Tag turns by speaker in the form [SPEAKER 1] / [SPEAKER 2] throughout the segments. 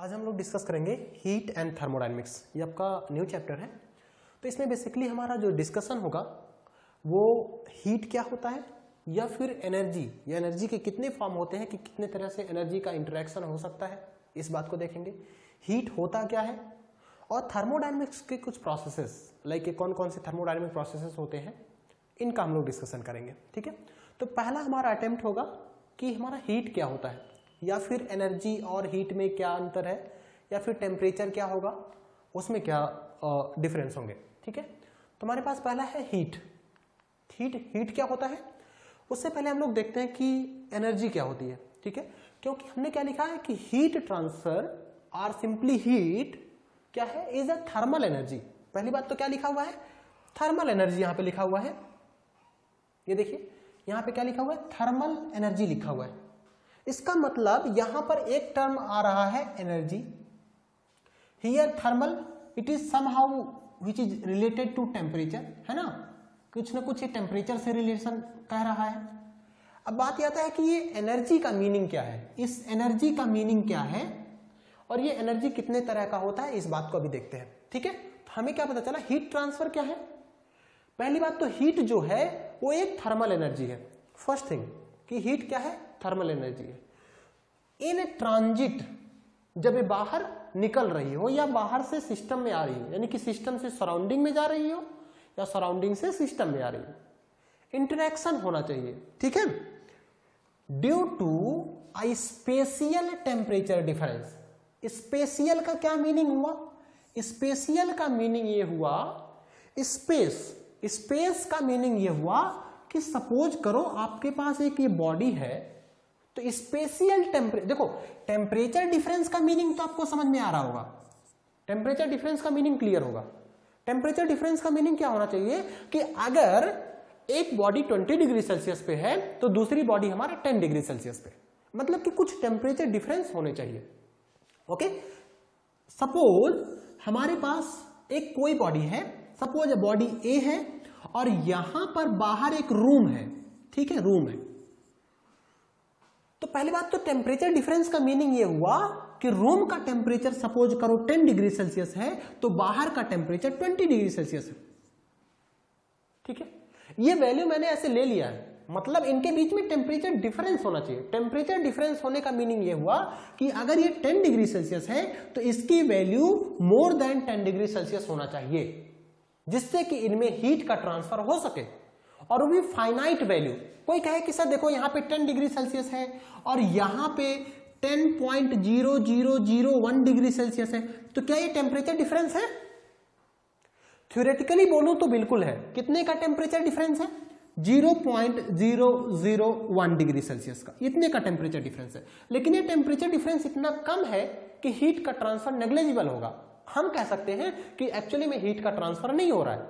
[SPEAKER 1] आज हम लोग डिस्कस करेंगे हीट एंड थर्मोडायनेमिक्स। ये आपका न्यू चैप्टर है। तो इसमें बेसिकली हमारा जो डिस्कशन होगा वो हीट क्या होता है या फिर एनर्जी, या एनर्जी के कितने फॉर्म होते हैं कि कितने तरह से एनर्जी का इंटरेक्शन हो सकता है, इस बात को देखेंगे। हीट होता क्या है और थर्मोडायनेमिक्स के कुछ प्रोसेसेस लाइक कौन कौन से थर्मोडायनेमिक प्रोसेसेस होते हैं, इनका हम लोग डिस्कशन करेंगे। ठीक है, तो पहला हमारा अटेम्प्ट होगा कि हमारा हीट क्या होता है, या फिर एनर्जी और हीट में क्या अंतर है, या फिर टेम्परेचर क्या होगा, उसमें क्या डिफरेंस होंगे। ठीक है, तो हमारे पास पहला है हीट। हीट क्या होता है, उससे पहले हम लोग देखते हैं कि एनर्जी क्या होती है। ठीक है, क्योंकि हमने क्या लिखा है कि हीट ट्रांसफर और सिंपली हीट क्या है, इज अ थर्मल एनर्जी। पहली बात तो क्या लिखा हुआ है, थर्मल एनर्जी यहां पे लिखा हुआ है। ये देखिए यहां पे क्या लिखा हुआ है, थर्मल एनर्जी लिखा हुआ है। इसका मतलब यहां पर एक टर्म आ रहा है energy. Here thermal it is somehow which is related to temperature, है ना, कुछ ना कुछ ये टेम्परेचर से रिलेशन कह रहा है। अब बात यह आता है कि ये एनर्जी का मीनिंग क्या है, इस एनर्जी का मीनिंग क्या है और ये एनर्जी कितने तरह का होता है, इस बात को अभी देखते हैं। ठीक है, तो हमें क्या पता चला, हीट ट्रांसफर क्या है। पहली बात तो हीट जो है वो एक थर्मल एनर्जी है। फर्स्ट थिंग कि हीट क्या है, थर्मल एनर्जी है। इन ट्रांजिट, जब ये बाहर निकल रही हो या बाहर से सिस्टम में आ रही हो, यानी कि सिस्टम से सराउंडिंग में जा रही हो या सराउंडिंग से सिस्टम में आ रही हो, इंटरेक्शन होना चाहिए। ठीक है, due to a spatial temperature difference. Spatial का क्या मीनिंग हुआ, स्पेशियल का मीनिंग ये हुआ स्पेस का मीनिंग ये हुआ कि सपोज करो आपके पास एक ये बॉडी है, तो स्पेशियल टेम्परेचर, देखो टेम्परेचर डिफरेंस का मीनिंग तो आपको समझ में आ रहा होगा, टेम्परेचर डिफरेंस का मीनिंग क्लियर होगा। टेम्परेचर डिफरेंस का मीनिंग क्या होना चाहिए कि अगर एक बॉडी 20 डिग्री सेल्सियस पे है तो दूसरी बॉडी हमारा 10 डिग्री सेल्सियस पे, मतलब कि कुछ टेम्परेचर डिफरेंस होने चाहिए। ओके, सपोज हमारे पास एक कोई बॉडी है, सपोज बॉडी ए है और यहां पर बाहर एक रूम है। ठीक है, रूम है, तो पहली बात तो टेम्परेचर डिफरेंस का मीनिंग ये हुआ कि रूम का टेम्परेचर सपोज करो 10 डिग्री सेल्सियस है तो बाहर का टेम्परेचर 20 डिग्री सेल्सियस है। ठीक है, ये वैल्यू मैंने ऐसे ले लिया है, मतलब इनके बीच में टेम्परेचर डिफरेंस होना चाहिए। टेम्परेचर डिफरेंस होने का मीनिंग ये हुआ कि अगर ये 10 डिग्री सेल्सियस है तो इसकी value more than 10 degree Celsius होना चाहिए, जिससे कि इनमें हीट का ट्रांसफर हो सके, और वो भी फाइनाइट वैल्यू। कोई कहे कि सर देखो यहां पे 10 डिग्री सेल्सियस है और यहां पे 10.0001 डिग्री सेल्सियस है, तो क्या ये टेम्परेचर डिफरेंस है? थ्योरेटिकली बोलूं तो बिल्कुल है। कितने का टेम्परेचर डिफरेंस है? 0.001 डिग्री सेल्सियस का, इतने का टेम्परेचर डिफरेंस है। लेकिन ये टेम्परेचर डिफरेंस इतना कम है कि हीट का ट्रांसफर नेग्लिजिबल होगा। हम कह सकते हैं कि एक्चुअली में हीट का ट्रांसफर नहीं हो रहा है।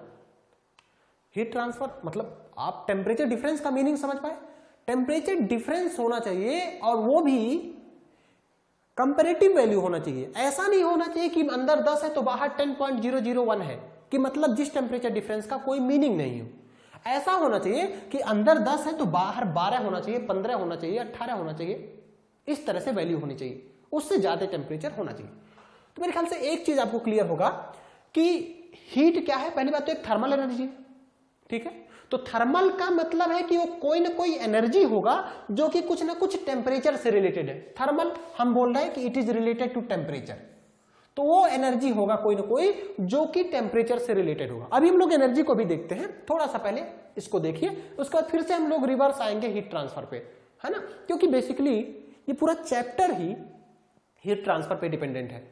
[SPEAKER 1] हीट ट्रांसफर मतलब आप टेम्परेचर डिफरेंस का मीनिंग समझ पाए, टेम्परेचर डिफरेंस होना चाहिए और वो भी कंपैरेटिव वैल्यू होना चाहिए। ऐसा नहीं होना चाहिए कि अंदर 10 है तो बाहर 10.001 है, कि मतलब जिस टेम्परेचर डिफरेंस का कोई मीनिंग नहीं हो। ऐसा होना चाहिए कि अंदर 10 है तो बाहर 12 होना चाहिए, 15 होना चाहिए, 18 होना चाहिए, इस तरह से वैल्यू होनी चाहिए, उससे ज्यादा टेम्परेचर होना चाहिए। तो मेरे ख्याल से एक चीज आपको क्लियर होगा कि हीट क्या है। पहली बात तो एक थर्मल एनर्जी। ठीक है, तो थर्मल का मतलब है कि वो कोई ना कोई एनर्जी होगा जो कि कुछ ना कुछ टेम्परेचर से रिलेटेड है। थर्मल हम बोल रहे हैं कि it is related to temperature, तो वो एनर्जी होगा कोई ना कोई जो कि टेम्परेचर से रिलेटेड होगा। अभी हम लोग एनर्जी को भी देखते हैं, थोड़ा सा पहले इसको देखिए, उसके बाद फिर से हम लोग रिवर्स आएंगे हीट ट्रांसफर पे, है ना, क्योंकि बेसिकली ये पूरा चैप्टर ही हीट ट्रांसफर पे डिपेंडेंट है।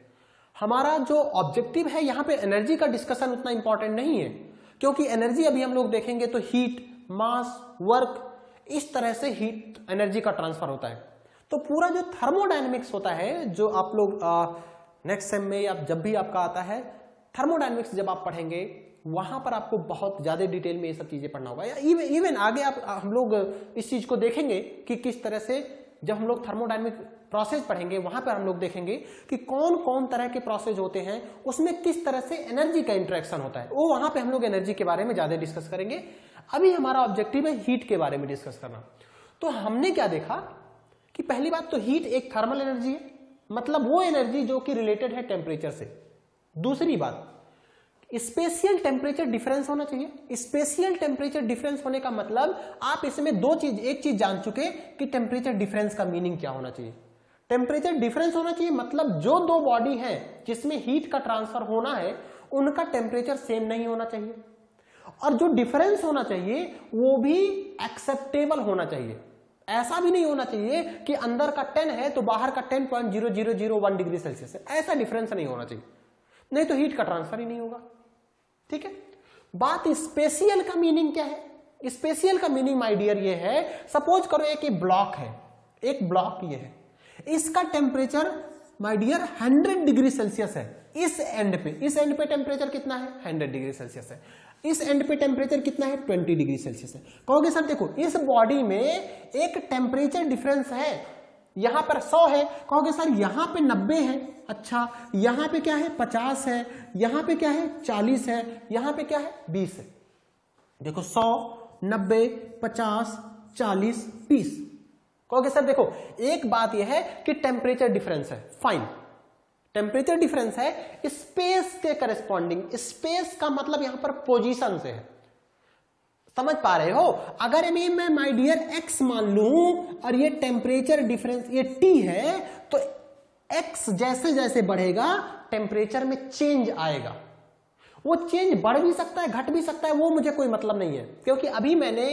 [SPEAKER 1] हमारा जो ऑब्जेक्टिव है यहां पे एनर्जी का डिस्कशन उतना इंपॉर्टेंट नहीं है, क्योंकि एनर्जी अभी हम लोग देखेंगे तो हीट, मास, वर्क, इस तरह से हीट एनर्जी का ट्रांसफर होता है। तो पूरा जो थर्मोडायनेमिक्स होता है, जो आप लोग नेक्स्ट सेम में या जब भी आपका आता है थर्मोडायनेमिक्स, जब आप पढ़ेंगे वहां पर आपको बहुत ज्यादा डिटेल में ये सब चीजें पढ़ना होगा। या इवन आगे हम लोग इस चीज को देखेंगे कि किस तरह से जब हम लोग थर्मोडायनेमिक प्रोसेस पढ़ेंगे वहां पर हम लोग देखेंगे कि कौन कौन तरह के प्रोसेस होते हैं, उसमें किस तरह से एनर्जी का इंटरेक्शन होता है, वो वहां पे हम लोग एनर्जी के बारे में ज्यादा डिस्कस करेंगे। अभी हमारा ऑब्जेक्टिव है हीट के बारे में डिस्कस करना। तो हमने क्या देखा कि पहली बात तो हीट एक थर्मल एनर्जी है, मतलब वो एनर्जी जो कि रिलेटेड है टेम्परेचर से। दूसरी बात, स्पेशियल टेम्परेचर डिफरेंस होना चाहिए। स्पेशियल टेम्परेचर डिफरेंस होने का मतलब आप इसमें एक चीज जान चुके कि टेम्परेचर डिफरेंस का मीनिंग क्या होना चाहिए। टेम्परेचर डिफरेंस होना चाहिए मतलब जो दो बॉडी है जिसमें हीट का ट्रांसफर होना है उनका टेम्परेचर सेम नहीं होना चाहिए, और जो डिफरेंस होना चाहिए वो भी एक्सेप्टेबल होना चाहिए। ऐसा भी नहीं होना चाहिए कि अंदर का 10 है तो बाहर का 10.0001 डिग्री सेल्सियस है, ऐसा डिफरेंस नहीं होना चाहिए, नहीं तो हीट का ट्रांसफर ही नहीं होगा। ठीक है, बात स्पेशियल का मीनिंग क्या है। स्पेशियल का मीनिंग माय डियर ये है, सपोज करो एक ब्लॉक है, एक ब्लॉक ये है, इसका temperature my dear 100 degree Celsius है। इस एंड पे टेम्परेचर कितना है, 100 डिग्री सेल्सियस है। इस एंड पे टेम्परेचर कितना है, 20 डिग्री सेल्सियस है। कहोगे सर देखो इस बॉडी में एक टेम्परेचर डिफरेंस है, यहां पर 100 है, कहोगे सर यहां पे 90 है, अच्छा यहां पे क्या है 50 है, यहां पे क्या है 40 है, यहां पे क्या है 20 है। देखो 100, 90, 50, 40, 20। कहोगे सर देखो एक बात यह है कि टेम्परेचर डिफरेंस है, फाइन, टेम्परेचर डिफरेंस है स्पेस के करस्पॉन्डिंग। स्पेस का मतलब यहां पर पोजीशन से है, समझ पा रहे हो। अगर मैं माय डियर एक्स मान लूं और ये टेम्परेचर डिफरेंस ये टी है, तो एक्स जैसे जैसे बढ़ेगा टेम्परेचर में चेंज आएगा। वो चेंज बढ़ भी सकता है, घट भी सकता है, वो मुझे कोई मतलब नहीं है, क्योंकि अभी मैंने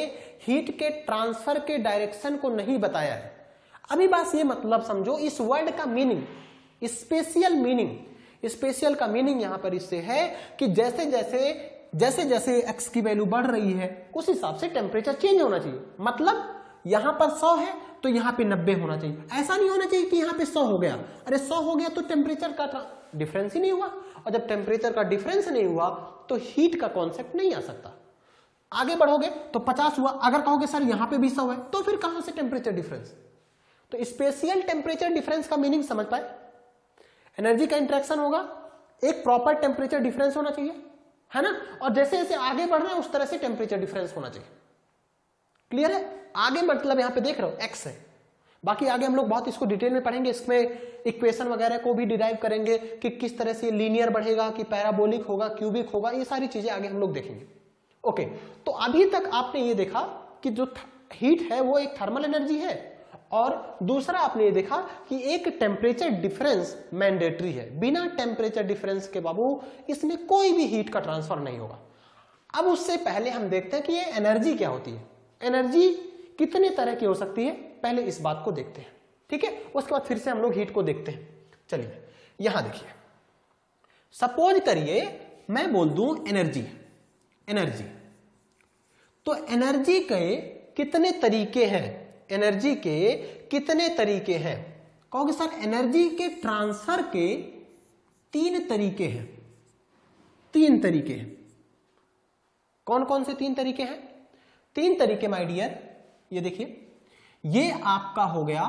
[SPEAKER 1] हीट के ट्रांसफर के डायरेक्शन को नहीं बताया है। अभी बस ये मतलब समझो इस वर्ड का मीनिंग, स्पेशियल मीनिंग। स्पेशियल का मीनिंग यहां पर इससे है कि जैसे जैसे एक्स की वैल्यू बढ़ रही है उस हिसाब से टेम्परेचर चेंज होना चाहिए। मतलब यहां पर 100 है तो यहां पे 90 होना चाहिए। ऐसा नहीं होना चाहिए कि यहां पे 100 हो गया, अरे 100 हो गया तो टेम्परेचर का डिफरेंस ही नहीं हुआ, और जब टेम्परेचर का डिफरेंस नहीं हुआ तो हीट का कॉन्सेप्ट नहीं आ सकता। आगे बढ़ोगे तो 50 हुआ, अगर कहोगे सर यहां पे भी 100 है तो फिर कहां से टेम्परेचर डिफरेंस। तो स्पेशियल टेम्परेचर डिफरेंस का मीनिंग समझ पाए, एनर्जी का इंटरेक्शन होगा, एक प्रॉपर टेम्परेचर डिफरेंस होना चाहिए, है ना, और जैसे जैसे आगे बढ़ रहे हैं उस तरह से टेम्परेचर डिफरेंस होना चाहिए। क्लियर है। आगे मतलब यहां पे देख रहे हो एक्स है, बाकी आगे हम लोग बहुत इसको डिटेल में पढ़ेंगे, इसमें इक्वेशन वगैरह को भी डिराइव करेंगे कि किस तरह से लीनियर बढ़ेगा, कि पैराबोलिक होगा, क्यूबिक होगा, ये सारी चीजें आगे हम लोग देखेंगे। ओके, तो अभी तक आपने ये देखा कि जो हीट है वो एक थर्मल एनर्जी है, और दूसरा आपने ये देखा कि एक टेम्परेचर डिफरेंस मैंडेटरी है। बिना टेम्परेचर डिफरेंस के बाबू इसमें कोई भी हीट का ट्रांसफर नहीं होगा। अब उससे पहले हम देखते हैं कि ये एनर्जी क्या होती है, एनर्जी कितने तरह की हो सकती है, पहले इस बात को देखते हैं। ठीक है, उसके बाद फिर से हम लोग हीट को देखते हैं। चलिए यहां देखिए, सपोज करिए मैं बोल दूं एनर्जी, तो एनर्जी के कितने तरीके हैं, एनर्जी के कितने तरीके हैं। कहोगे सर एनर्जी के ट्रांसफर के 3 तरीके हैं, 3 तरीके हैं। कौन कौन से 3 तरीके हैं? 3 तरीके माय डियर, ये देखिए, ये आपका हो गया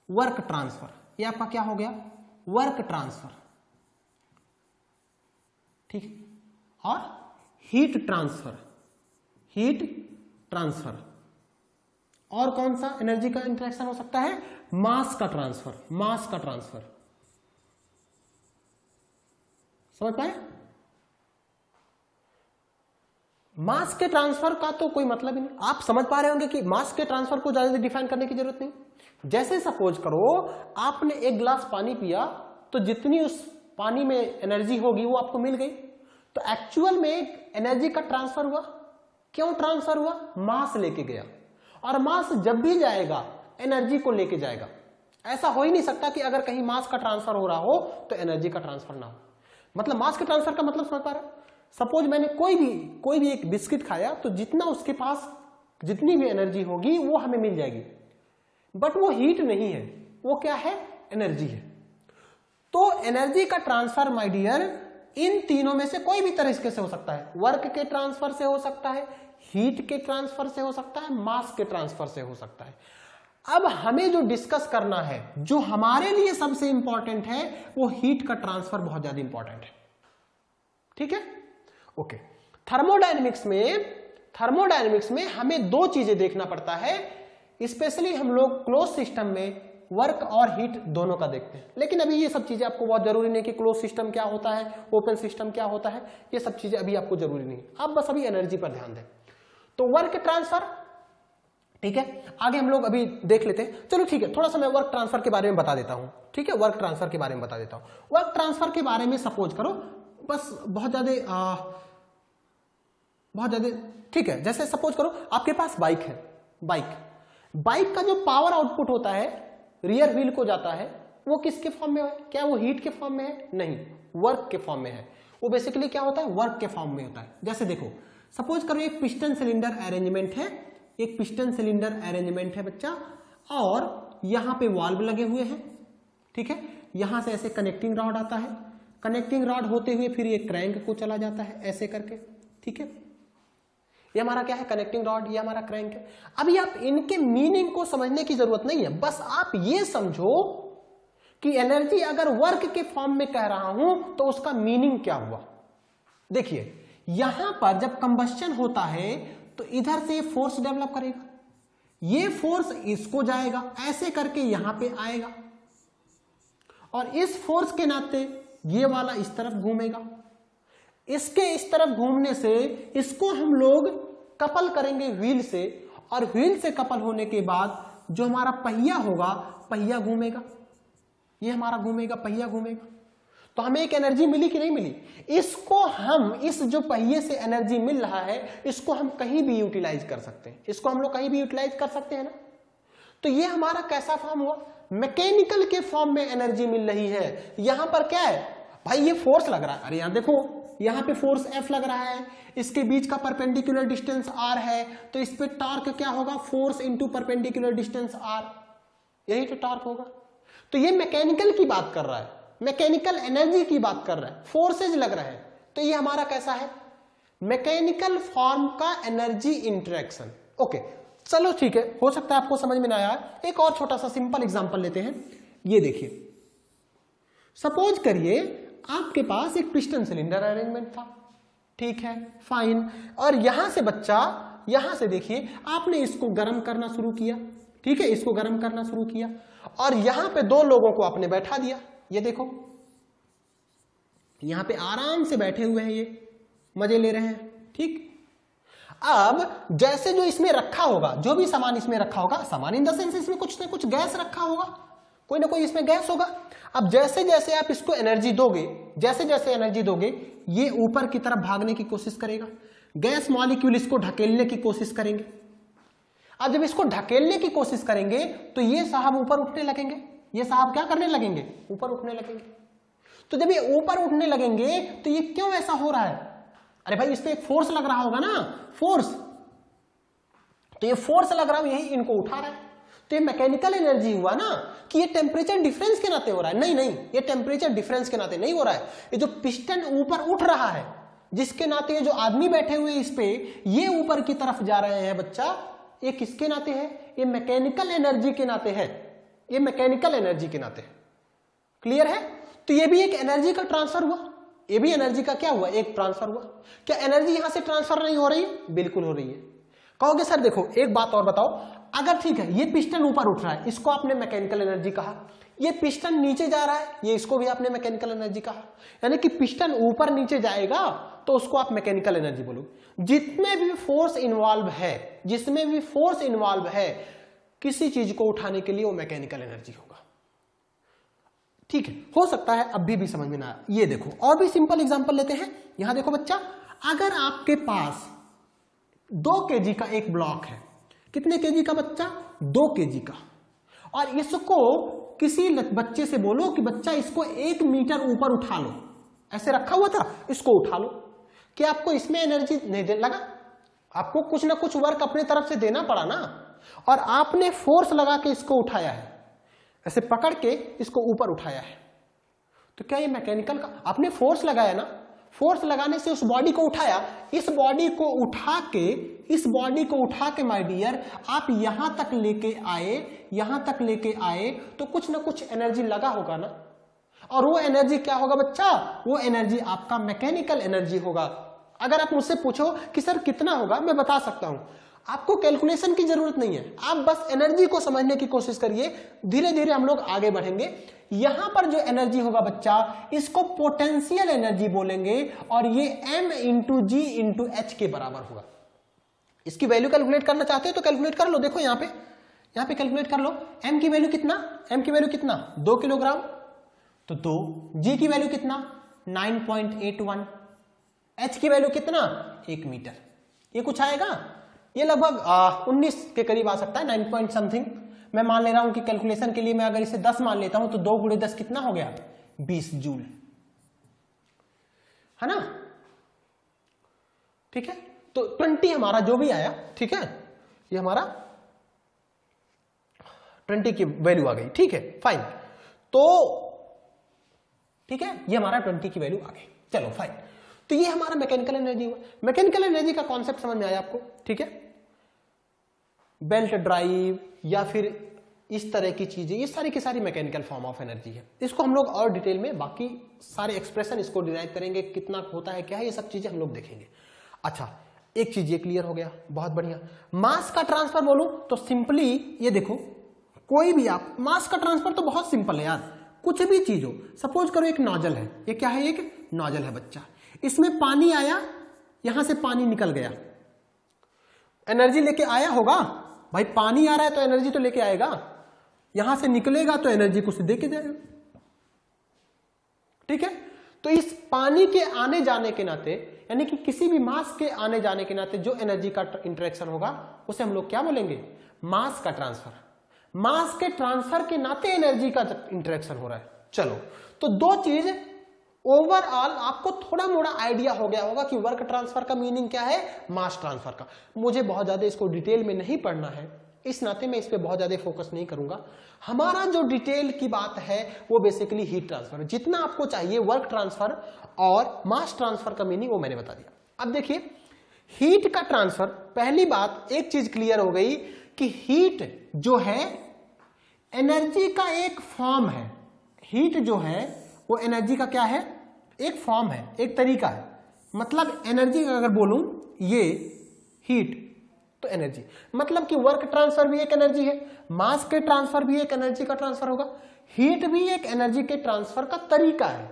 [SPEAKER 1] वर्क ट्रांसफर, ये आपका क्या हो गया, वर्क ट्रांसफर, ठीक, और हीट ट्रांसफर, और कौन सा एनर्जी का इंटरेक्शन हो सकता है, मास का ट्रांसफर, समझ पाए। मास के ट्रांसफर का तो कोई मतलब ही नहीं, आप समझ पा रहे होंगे कि मास के ट्रांसफर को ज्यादा डिफाइन करने की जरूरत नहीं। जैसे सपोज करो आपने एक गिलास पानी पिया, तो जितनी उस पानी में एनर्जी होगी वो आपको मिल गई, तो एक्चुअल में एनर्जी का ट्रांसफर हुआ। क्यों ट्रांसफर हुआ, मास लेके गया, और मास जब भी जाएगा एनर्जी को लेके जाएगा। ऐसा हो ही नहीं सकता कि अगर कहीं मास का ट्रांसफर हो रहा हो तो एनर्जी का ट्रांसफर ना हो। मतलब मास के ट्रांसफर का मतलब समझ पा रहे, सपोज मैंने कोई भी एक बिस्किट खाया, तो जितना उसके पास जितनी भी एनर्जी होगी वो हमें मिल जाएगी, बट वो हीट नहीं है, वो क्या है, एनर्जी है। तो एनर्जी का ट्रांसफर माय डियर इन तीनों में से कोई भी तरीके से हो सकता है। वर्क के ट्रांसफर से हो सकता है, हीट के ट्रांसफर से हो सकता है, मास के ट्रांसफर से हो सकता है। अब हमें जो डिस्कस करना है, जो हमारे लिए सबसे इंपॉर्टेंट है, वो हीट का ट्रांसफर बहुत ज्यादा इंपॉर्टेंट है। ठीक है, ओके। थर्मोडायनेमिक्स में हमें 2 चीजें देखना पड़ता है, स्पेशली हम लोग क्लोज सिस्टम में वर्क और हीट दोनों का देखते हैं। लेकिन अभी ये सब चीजें आपको बहुत जरूरी नहीं कि क्लोज सिस्टम क्या होता है, ओपन सिस्टम क्या होता है, ये सब चीजें अभी आपको जरूरी नहीं, आप बस अभी एनर्जी पर ध्यान दें। तो वर्क ट्रांसफर, ठीक है, आगे हम लोग अभी देख लेते हैं। चलो ठीक है, थोड़ा सा मैं वर्क ट्रांसफर के बारे में बता देता हूं, ठीक है, वर्क ट्रांसफर के बारे में बता देता हूं। वर्क ट्रांसफर के बारे में सपोज करो, बस बहुत ज्यादा ठीक है, जैसे सपोज करो आपके पास बाइक है, बाइक का जो पावर आउटपुट होता है रियर व्हील को जाता है, वो किसके फॉर्म में है? क्या वो हीट के फॉर्म में है? नहीं, वर्क के फॉर्म में है। वो बेसिकली क्या होता है? वर्क के फॉर्म में होता है। जैसे देखो, सपोज करो एक पिस्टन सिलेंडर अरेंजमेंट है, एक पिस्टन सिलेंडर अरेंजमेंट है बच्चा, और यहां पे वाल्व लगे हुए हैं, ठीक है, यहां से ऐसे कनेक्टिंग रॉड आता है, कनेक्टिंग रॉड होते हुए फिर ये क्रैंक को चला जाता है ऐसे करके, ठीक है, ये हमारा क्या है? कनेक्टिंग रॉड, ये हमारा क्रैंक है। अभी आप इनके मीनिंग को समझने की जरूरत नहीं है, बस आप ये समझो कि एनर्जी अगर वर्क के फॉर्म में कह रहा हूं तो उसका मीनिंग क्या हुआ। देखिए, यहां पर जब कंबस्शन होता है तो इधर से फोर्स डेवलप करेगा, ये फोर्स इसको जाएगा, ऐसे करके यहां पे आएगा, और इस फोर्स के नाते ये वाला इस तरफ घूमेगा, इसके इस तरफ घूमने से इसको हम लोग कपल करेंगे व्हील से, और व्हील से कपल होने के बाद जो हमारा पहिया होगा, पहिया घूमेगा, ये हमारा घूमेगा, पहिया घूमेगा। तो हमें एक एनर्जी मिली कि नहीं मिली? इसको हम, इस जो पहिए से एनर्जी मिल रहा है, इसको हम कहीं भी यूटिलाइज कर सकते हैं, इसको हम लोग कहीं भी यूटिलाइज कर सकते हैं ना। तो ये हमारा कैसा फॉर्म हुआ? मैकेनिकल के फॉर्म में एनर्जी मिल रही है। यहां पर क्या है भाई? ये फोर्स लग रहा है, अरे यहां देखो, यहां पे फोर्स F लग रहा है, इसके बीच का परपेंडिकुलर डिस्टेंस R है, तो इस पे टॉर्क क्या होगा? Force into perpendicular distance R, यही तो टॉर्क होगा। तो ये मैकेनिकल की बात कर रहा है, मैकेनिकल एनर्जी की बात कर रहा है, फोर्सेज लग रहा है। तो ये हमारा कैसा है? मैकेनिकल फॉर्म का एनर्जी इंटरेक्शन। ओके, चलो ठीक है, हो सकता है आपको समझ में ना आया। एक और छोटा सा सिंपल एग्जांपल लेते हैं। ये देखिए, सपोज करिए आपके पास एक पिस्टन सिलेंडर अरेंजमेंट था, ठीक है, फाइन, और यहां से बच्चा, यहां से देखिए आपने इसको गर्म करना शुरू किया, ठीक है, इसको गर्म करना शुरू किया, और यहां पे दो लोगों को आपने बैठा दिया। ये देखो, यहां पे आराम से बैठे हुए हैं, ये मजे ले रहे हैं, ठीक। अब जैसे जो इसमें रखा होगा, जो भी सामान इसमें रखा होगा, सामान इन द सेंस इसमें कुछ ना कुछ गैस रखा होगा, कोई ना कोई इसमें गैस होगा। अब जैसे जैसे आप इसको एनर्जी दोगे, जैसे जैसे एनर्जी दोगे, ये ऊपर की तरफ भागने की कोशिश करेगा, गैस मॉलिक्यूल इसको ढकेलने की कोशिश करेंगे। अब जब इसको ढकेलने की कोशिश करेंगे तो ये साहब ऊपर उठने लगेंगे, ये साहब क्या करने लगेंगे? ऊपर उठने लगेंगे। तो जब ये ऊपर उठने लगेंगे तो ये क्यों ऐसा हो रहा है? अरे भाई, इस पे एक फोर्स लग रहा होगा ना, फोर्स, तो ये फोर्स लग रहा है, यही इनको उठा रहा है। तो ये मैकेनिकल एनर्जी हुआ ना, कि ये टेम्परेचर डिफरेंस के नाते हो रहा है। नहीं नहीं, ये टेम्परेचर डिफरेंस के नाते नहीं हो रहा है। ये जो पिस्टन ऊपर उठ रहा है, जिसके नाते ये जो आदमी बैठे हुए इस पे, ये ऊपर की तरफ जा रहे हैं बच्चा, ये किसके नाते है? ये मैकेनिकल एनर्जी के नाते है, ये मैकेनिकल एनर्जी के नाते है। क्लियर है? तो ये भी एक एनर्जी का ट्रांसफर हुआ, ये भी एनर्जी का क्या हुआ? एक ट्रांसफर हुआ। क्या एनर्जी यहां से ट्रांसफर नहीं हो रही? बिल्कुल हो रही है। कहोगे सर देखो, एक बात और बताओ, अगर ठीक है ये पिस्टन ऊपर उठ रहा है, इसको आपने मैकेनिकल एनर्जी कहा, ये पिस्टन नीचे जा रहा है, ये इसको भी आपने मैकेनिकल एनर्जी कहा, यानी कि पिस्टन ऊपर नीचे जाएगा तो उसको आप मैकेनिकल एनर्जी बोलोगे। जितने भी फोर्स इन्वॉल्व है, जिसमें भी फोर्स इन्वॉल्व है किसी चीज को उठाने के लिए, वो मैकेनिकल एनर्जी होगा। ठीक है, हो सकता है अभी भी समझ में ना आया। ये देखो, और भी सिंपल एग्जांपल लेते हैं। यहां देखो बच्चा, अगर आपके पास 2 kg का एक ब्लॉक है, कितने kg का बच्चा? 2 kg का, और इसको किसी बच्चे से बोलो कि बच्चा इसको 1 मीटर ऊपर उठा लो, ऐसे रखा हुआ था, इसको उठा लो, क्या आपको इसमें एनर्जी नहीं देने लगा? आपको कुछ ना कुछ वर्क अपने तरफ से देना पड़ा ना, और आपने फोर्स लगा के इसको उठाया है, ऐसे पकड़ के इसको ऊपर उठाया है। तो क्या ये मैकेनिकल का? आपने फोर्स लगाया ना, फोर्स लगाने से उस बॉडी को उठाया, इस बॉडी को उठा के, इस बॉडी को उठा के माय डियर आप यहां तक लेके आए, यहां तक लेके आए, तो कुछ ना कुछ एनर्जी लगा होगा ना, और वो एनर्जी क्या होगा बच्चा? वो एनर्जी आपका मैकेनिकल एनर्जी होगा। अगर आप मुझसे पूछो कि सर कितना होगा, मैं बता सकता हूं। आपको कैलकुलेशन की जरूरत नहीं है, आप बस एनर्जी को समझने की कोशिश करिए, धीरे धीरे हम लोग आगे बढ़ेंगे। यहां पर जो एनर्जी होगा बच्चा, इसको पोटेंशियल एनर्जी बोलेंगे और ये m इंटू जी इंटू एच के बराबर होगा। इसकी वैल्यू कैलकुलेट करना चाहते हो तो कैलकुलेट कर लो, देखो यहां पे कैलकुलेट कर लो। m की वैल्यू कितना 2 किलोग्राम, तो 2। g की वैल्यू कितना 9.81, h की वैल्यू कितना 1 मीटर। ये कुछ आएगा, ये लगभग 19 के करीब आ सकता है, 9 पॉइंट समथिंग। मैं मान ले रहा हूं कि कैलकुलेशन के लिए मैं अगर इसे 10 मान लेता हूं तो 2 गुणे 10 कितना हो गया 20 जूल, है ना। ठीक है, तो 20 हमारा जो भी आया, ठीक है, ये हमारा 20 की वैल्यू आ गई। ठीक है, फाइन। तो ठीक है, ये हमारा 20 की वैल्यू आ गई, चलो फाइन। तो ये हमारा मैकेनिकल एनर्जी हुआ। मैकेनिकल एनर्जी का कॉन्सेप्ट समझ में आया आपको, ठीक है। बेल्ट ड्राइव या फिर इस तरह की चीजें, ये सारी की सारी मैकेनिकल फॉर्म ऑफ एनर्जी है। इसको हम लोग और डिटेल में बाकी सारे एक्सप्रेशन इसको डिराइव करेंगे, कितना होता है क्या है, ये सब चीजें हम लोग देखेंगे। अच्छा, एक चीज ये क्लियर हो गया, बहुत बढ़िया। मास का ट्रांसफर बोलूं तो सिंपली ये देखो, कोई भी आप मास का ट्रांसफर तो बहुत सिंपल है यार, कुछ भी चीज हो। सपोज करो एक नोजल है, ये क्या है, एक नोजल है बच्चा, इसमें पानी आया, यहां से पानी निकल गया, एनर्जी लेके आया होगा भाई। पानी आ रहा है तो एनर्जी तो लेके आएगा, यहां से निकलेगा तो एनर्जी कुछ दे के जाएगा। ठीक है, तो इस पानी के आने जाने के नाते, यानी कि किसी भी मास के आने जाने के नाते जो एनर्जी का इंटरेक्शन होगा उसे हम लोग क्या बोलेंगे, मास का ट्रांसफर। मास के ट्रांसफर के नाते एनर्जी का इंटरेक्शन हो रहा है। चलो, तो दो चीज ओवरऑल आपको थोड़ा मोड़ा आइडिया हो गया होगा कि वर्क ट्रांसफर का मीनिंग क्या है, मास ट्रांसफर का। मुझे बहुत ज्यादा इसको डिटेल में नहीं पढ़ना है, इस नाते मैं इस पे बहुत ज्यादा फोकस नहीं करूंगा। हमारा जो डिटेल की बात है वो बेसिकली हीट ट्रांसफर। जितना आपको चाहिए वर्क ट्रांसफर और मास ट्रांसफर का मीनिंग वो मैंने बता दिया। अब देखिए, हीट का ट्रांसफर, पहली बात एक चीज क्लियर हो गई कि हीट जो है एनर्जी का एक फॉर्म है। हीट जो है वो एनर्जी का क्या है, एक फॉर्म है, एक तरीका है। मतलब एनर्जी अगर बोलूं ये हीट तो एनर्जी, मतलब कि वर्क ट्रांसफर भी एक एनर्जी है, मास के ट्रांसफर भी एक एनर्जी का ट्रांसफर होगा, हीट भी एक एनर्जी के ट्रांसफर का तरीका है।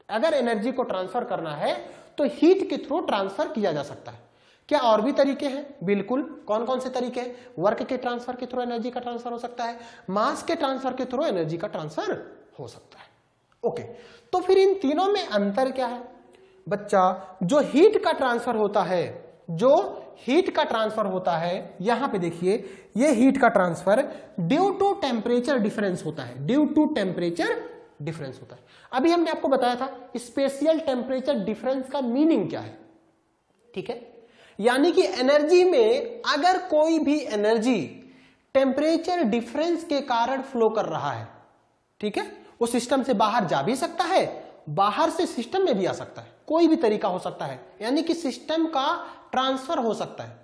[SPEAKER 1] अगर एनर्जी को ट्रांसफर करना है तो हीट के थ्रू ट्रांसफर किया जा सकता है। क्या और भी तरीके हैं? बिल्कुल। कौन कौन से तरीके हैं? वर्क के ट्रांसफर के थ्रू एनर्जी का ट्रांसफर हो सकता है, मास के ट्रांसफर के थ्रू एनर्जी का ट्रांसफर हो सकता है। ओके, तो फिर इन तीनों में अंतर क्या है बच्चा? जो हीट का ट्रांसफर होता है, जो हीट का ट्रांसफर होता है, यहां पे देखिए, ये हीट का transfer due to temperature difference होता है। ड्यू टू टेम्परेचर डिफरेंस होता है। अभी हमने आपको बताया था स्पेशियल टेम्परेचर डिफरेंस का मीनिंग क्या है। ठीक है, यानी कि एनर्जी में अगर कोई भी एनर्जी टेम्परेचर डिफरेंस के कारण फ्लो कर रहा है, ठीक है, वो सिस्टम से बाहर जा भी सकता है, बाहर से सिस्टम में भी आ सकता है, कोई भी तरीका हो सकता है, यानी कि सिस्टम का ट्रांसफर हो सकता है।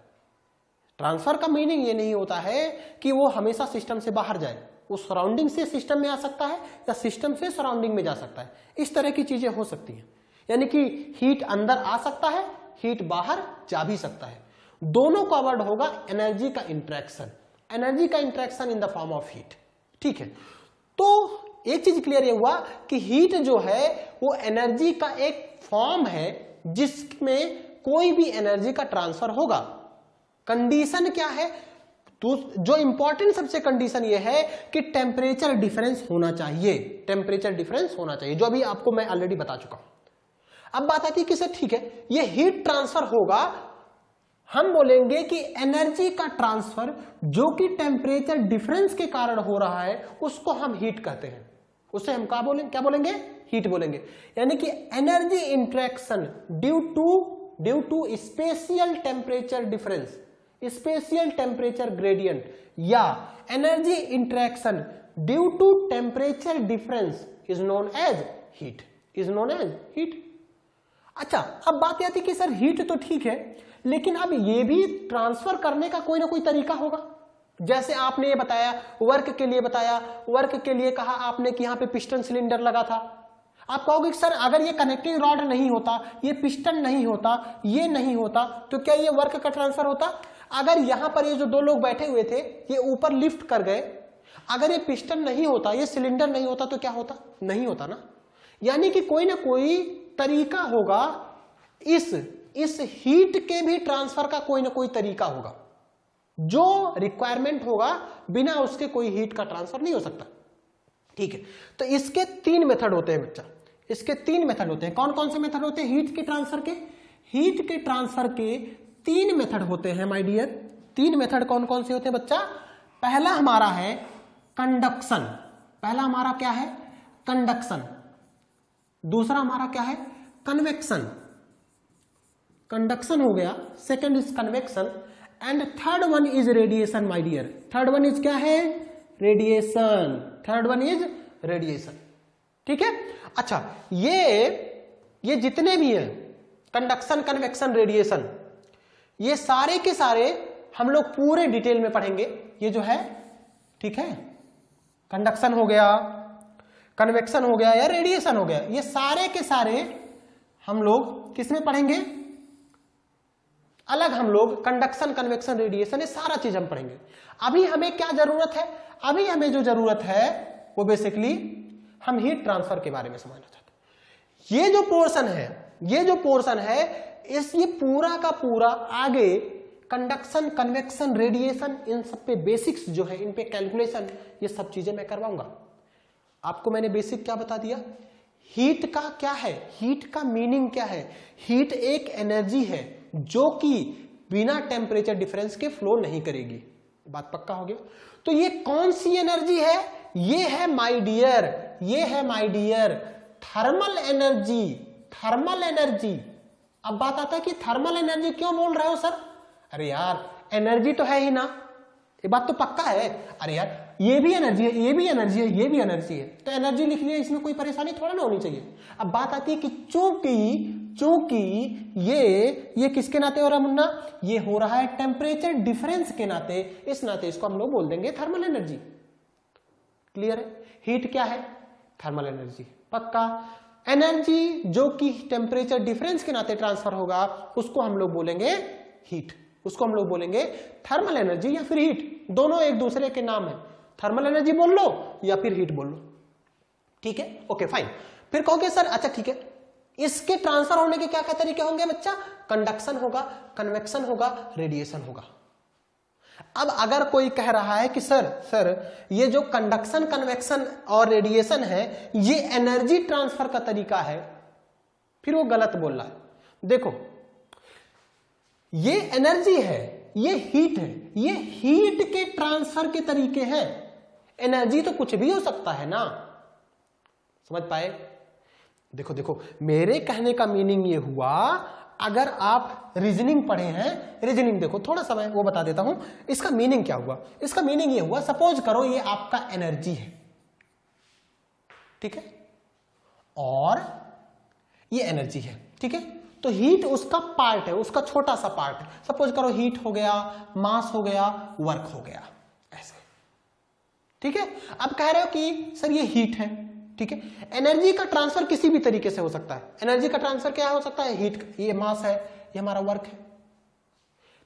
[SPEAKER 1] ट्रांसफर का मीनिंग ये नहीं होता है कि वो हमेशा सिस्टम से बाहर जाए, वो सराउंडिंग से सिस्टम में आ सकता है या सिस्टम से सराउंडिंग में जा सकता है। इस तरह की चीजें हो सकती हैं, यानी कि हीट अंदर आ सकता है, हीट बाहर जा भी सकता है। दोनों का वर्ड होगा एनर्जी का इंटरेक्शन, एनर्जी का interaction in the form of heat. ठीक है, तो एक चीज क्लियर ये हुआ कि हीट जो है वो एनर्जी का एक फॉर्म है जिसमें कोई भी एनर्जी का ट्रांसफर होगा। कंडीशन क्या है? तो जो इंपॉर्टेंट सबसे कंडीशन ये है कि टेम्परेचर डिफरेंस होना चाहिए, टेम्परेचर डिफरेंस होना चाहिए, जो अभी आपको मैं ऑलरेडी बता चुका हूं। अब बात आती है कि सर ठीक है, ये हीट ट्रांसफर होगा, हम बोलेंगे कि एनर्जी का ट्रांसफर जो कि टेम्परेचर डिफरेंस के कारण हो रहा है उसको हम हीट कहते हैं। उसे हम क्या बोलेंगे? हीट बोलेंगे। यानी कि energy interaction due to spatial temperature difference, spatial temperature gradient, या energy interaction due to temperature difference is known as heat, is known as heat. अच्छा, अब बात आती है कि सर हीट तो ठीक है, लेकिन अब ये भी ट्रांसफर करने का कोई ना कोई तरीका होगा। जैसे आपने ये बताया, वर्क के लिए बताया, वर्क के लिए कहा आपने कि यहां पे पिस्टन सिलेंडर लगा था। आप कहोगे सर अगर ये कनेक्टिंग रॉड नहीं होता, ये पिस्टन नहीं होता, ये नहीं होता, तो क्या ये वर्क का ट्रांसफर होता? अगर यहां पर ये जो दो लोग बैठे हुए थे ये ऊपर लिफ्ट कर गए, अगर ये पिस्टन नहीं होता, ये सिलेंडर नहीं होता तो क्या होता? नहीं होता ना। यानी कि कोई ना कोई तरीका होगा, इस हीट के भी ट्रांसफर का कोई ना कोई तरीका होगा, जो रिक्वायरमेंट होगा, बिना उसके कोई हीट का ट्रांसफर नहीं हो सकता। ठीक है, तो इसके 3 मेथड होते हैं बच्चा, इसके 3 मेथड होते हैं। कौन कौन से मेथड होते हैं हीट के ट्रांसफर के? हीट के ट्रांसफर के 3 मेथड होते हैं माय डियर। 3 मेथड कौन कौन से होते हैं बच्चा? पहला हमारा है कंडक्शन, पहला हमारा क्या है? कंडक्शन। दूसरा हमारा क्या है? कन्वेक्शन, कंडक्शन हो गया। Second is convection and third one is radiation my dear. Third one is क्या है? Radiation. Third one is radiation. ठीक है, अच्छा ये जितने भी हैं कंडक्शन, कन्वेक्शन, रेडिएशन, ये सारे के सारे हम लोग पूरे डिटेल में पढ़ेंगे। ये जो है, ठीक है, कंडक्शन हो गया, कन्वेक्शन हो गया या रेडिएशन हो गया, ये सारे के सारे हम लोग किस में पढ़ेंगे? अलग हम लोग कंडक्शन, कन्वेक्शन, रेडिएशन, ये सारा चीज हम पढ़ेंगे। अभी हमें क्या जरूरत है? अभी हमें जो जरूरत है वो बेसिकली हम हीट ट्रांसफर के बारे में समझना चाहते हैं। ये जो पोर्शन है ये पूरा का पूरा आगे कंडक्शन, कन्वेक्शन, रेडिएशन, इन सब पे बेसिक्स जो है, इन पे कैलकुलेशन, ये सब चीजें मैं करवाऊंगा। आपको मैंने बेसिक क्या बता दिया? हीट का क्या है, हीट का मीनिंग क्या है? हीट एक एनर्जी है जो कि बिना टेम्परेचर डिफरेंस के फ्लो नहीं करेगी। बात पक्का हो गया? तो ये कौन सी एनर्जी है? ये है माय डियर, ये है my dear thermal energy. Thermal energy. अब बात आता है कि थर्मल एनर्जी क्यों बोल रहे हो सर? अरे यार एनर्जी तो है ही ना, ये बात तो पक्का है। अरे यार ये भी एनर्जी है, ये भी एनर्जी है, ये भी एनर्जी है, तो एनर्जी लिख लिया, इसमें कोई परेशानी थोड़ा ना होनी चाहिए। अब बात आती है कि चूंकि ये किसके नाते हो रहा है मुन्ना? ये हो रहा है टेम्परेचर डिफरेंस के नाते, इस नाते इसको हम लोग बोल देंगे थर्मल एनर्जी। क्लियर है? हीट क्या है? Thermal energy. पक्का? एनर्जी जो कि टेम्परेचर डिफरेंस के नाते ट्रांसफर होगा उसको हम लोग बोलेंगे हीट, उसको हम लोग बोलेंगे थर्मल एनर्जी या फिर हीट। दोनों एक दूसरे के नाम है, थर्मल एनर्जी बोल लो या फिर हीट बोल लो। ठीक है, ओके फाइन। फिर कहोगे सर अच्छा ठीक है, इसके ट्रांसफर होने के क्या क्या तरीके होंगे बच्चा? कंडक्शन होगा, कन्वेक्शन होगा, रेडिएशन होगा। अब अगर कोई कह रहा है कि सर ये जो कंडक्शन, कन्वेक्शन और रेडिएशन है ये एनर्जी ट्रांसफर का तरीका है, फिर वो गलत बोल रहा है। देखो ये एनर्जी है, ये हीट है, ये हीट के ट्रांसफर के तरीके हैं। एनर्जी तो कुछ भी हो सकता है ना, समझ पाए? देखो मेरे कहने का मीनिंग ये हुआ, अगर आप रीजनिंग पढ़े हैं, रीजनिंग देखो थोड़ा सा मैं वो बता देता हूं इसका मीनिंग क्या हुआ। इसका मीनिंग ये हुआ, सपोज करो ये आपका एनर्जी है, ठीक है, और ये एनर्जी है, ठीक है, तो हीट उसका पार्ट है, उसका छोटा सा पार्ट है। सपोज करो हीट हो गया, मास हो गया, वर्क हो गया, ऐसे, ठीक है। अब कह रहे हो कि सर ये हीट है, ठीक है, एनर्जी का ट्रांसफर किसी भी तरीके से हो सकता है। एनर्जी का ट्रांसफर क्या हो सकता है? हीट, ये मास है, ये हमारा वर्क है।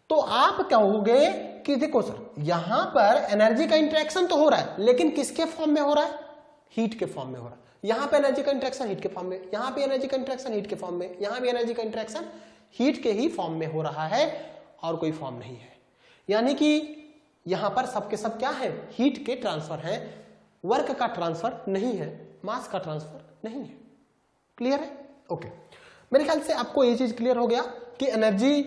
[SPEAKER 1] तो आप कहोगे कि देखो सर यहां पर एनर्जी का इंटरेक्शन तो हो रहा है, लेकिन किसके फॉर्म में हो रहा है? हीट के फॉर्म में हो रहा है। यहां पे एनर्जी का इंटरेक्शन हीट के फॉर्म में, यहां पे एनर्जी का इंटरेक्शन हीट के फॉर्म में, यहां भी एनर्जी का इंटरेक्शन हीट के ही फॉर्म में हो रहा है और कोई फॉर्म नहीं है। यानी कि यहां पर सबके सब क्या है? हीट के ट्रांसफर है, वर्क का ट्रांसफर नहीं है, मास का ट्रांसफर नहीं है। क्लियर है? ओके, मेरे ख्याल से आपको ये चीज क्लियर हो गया कि एनर्जी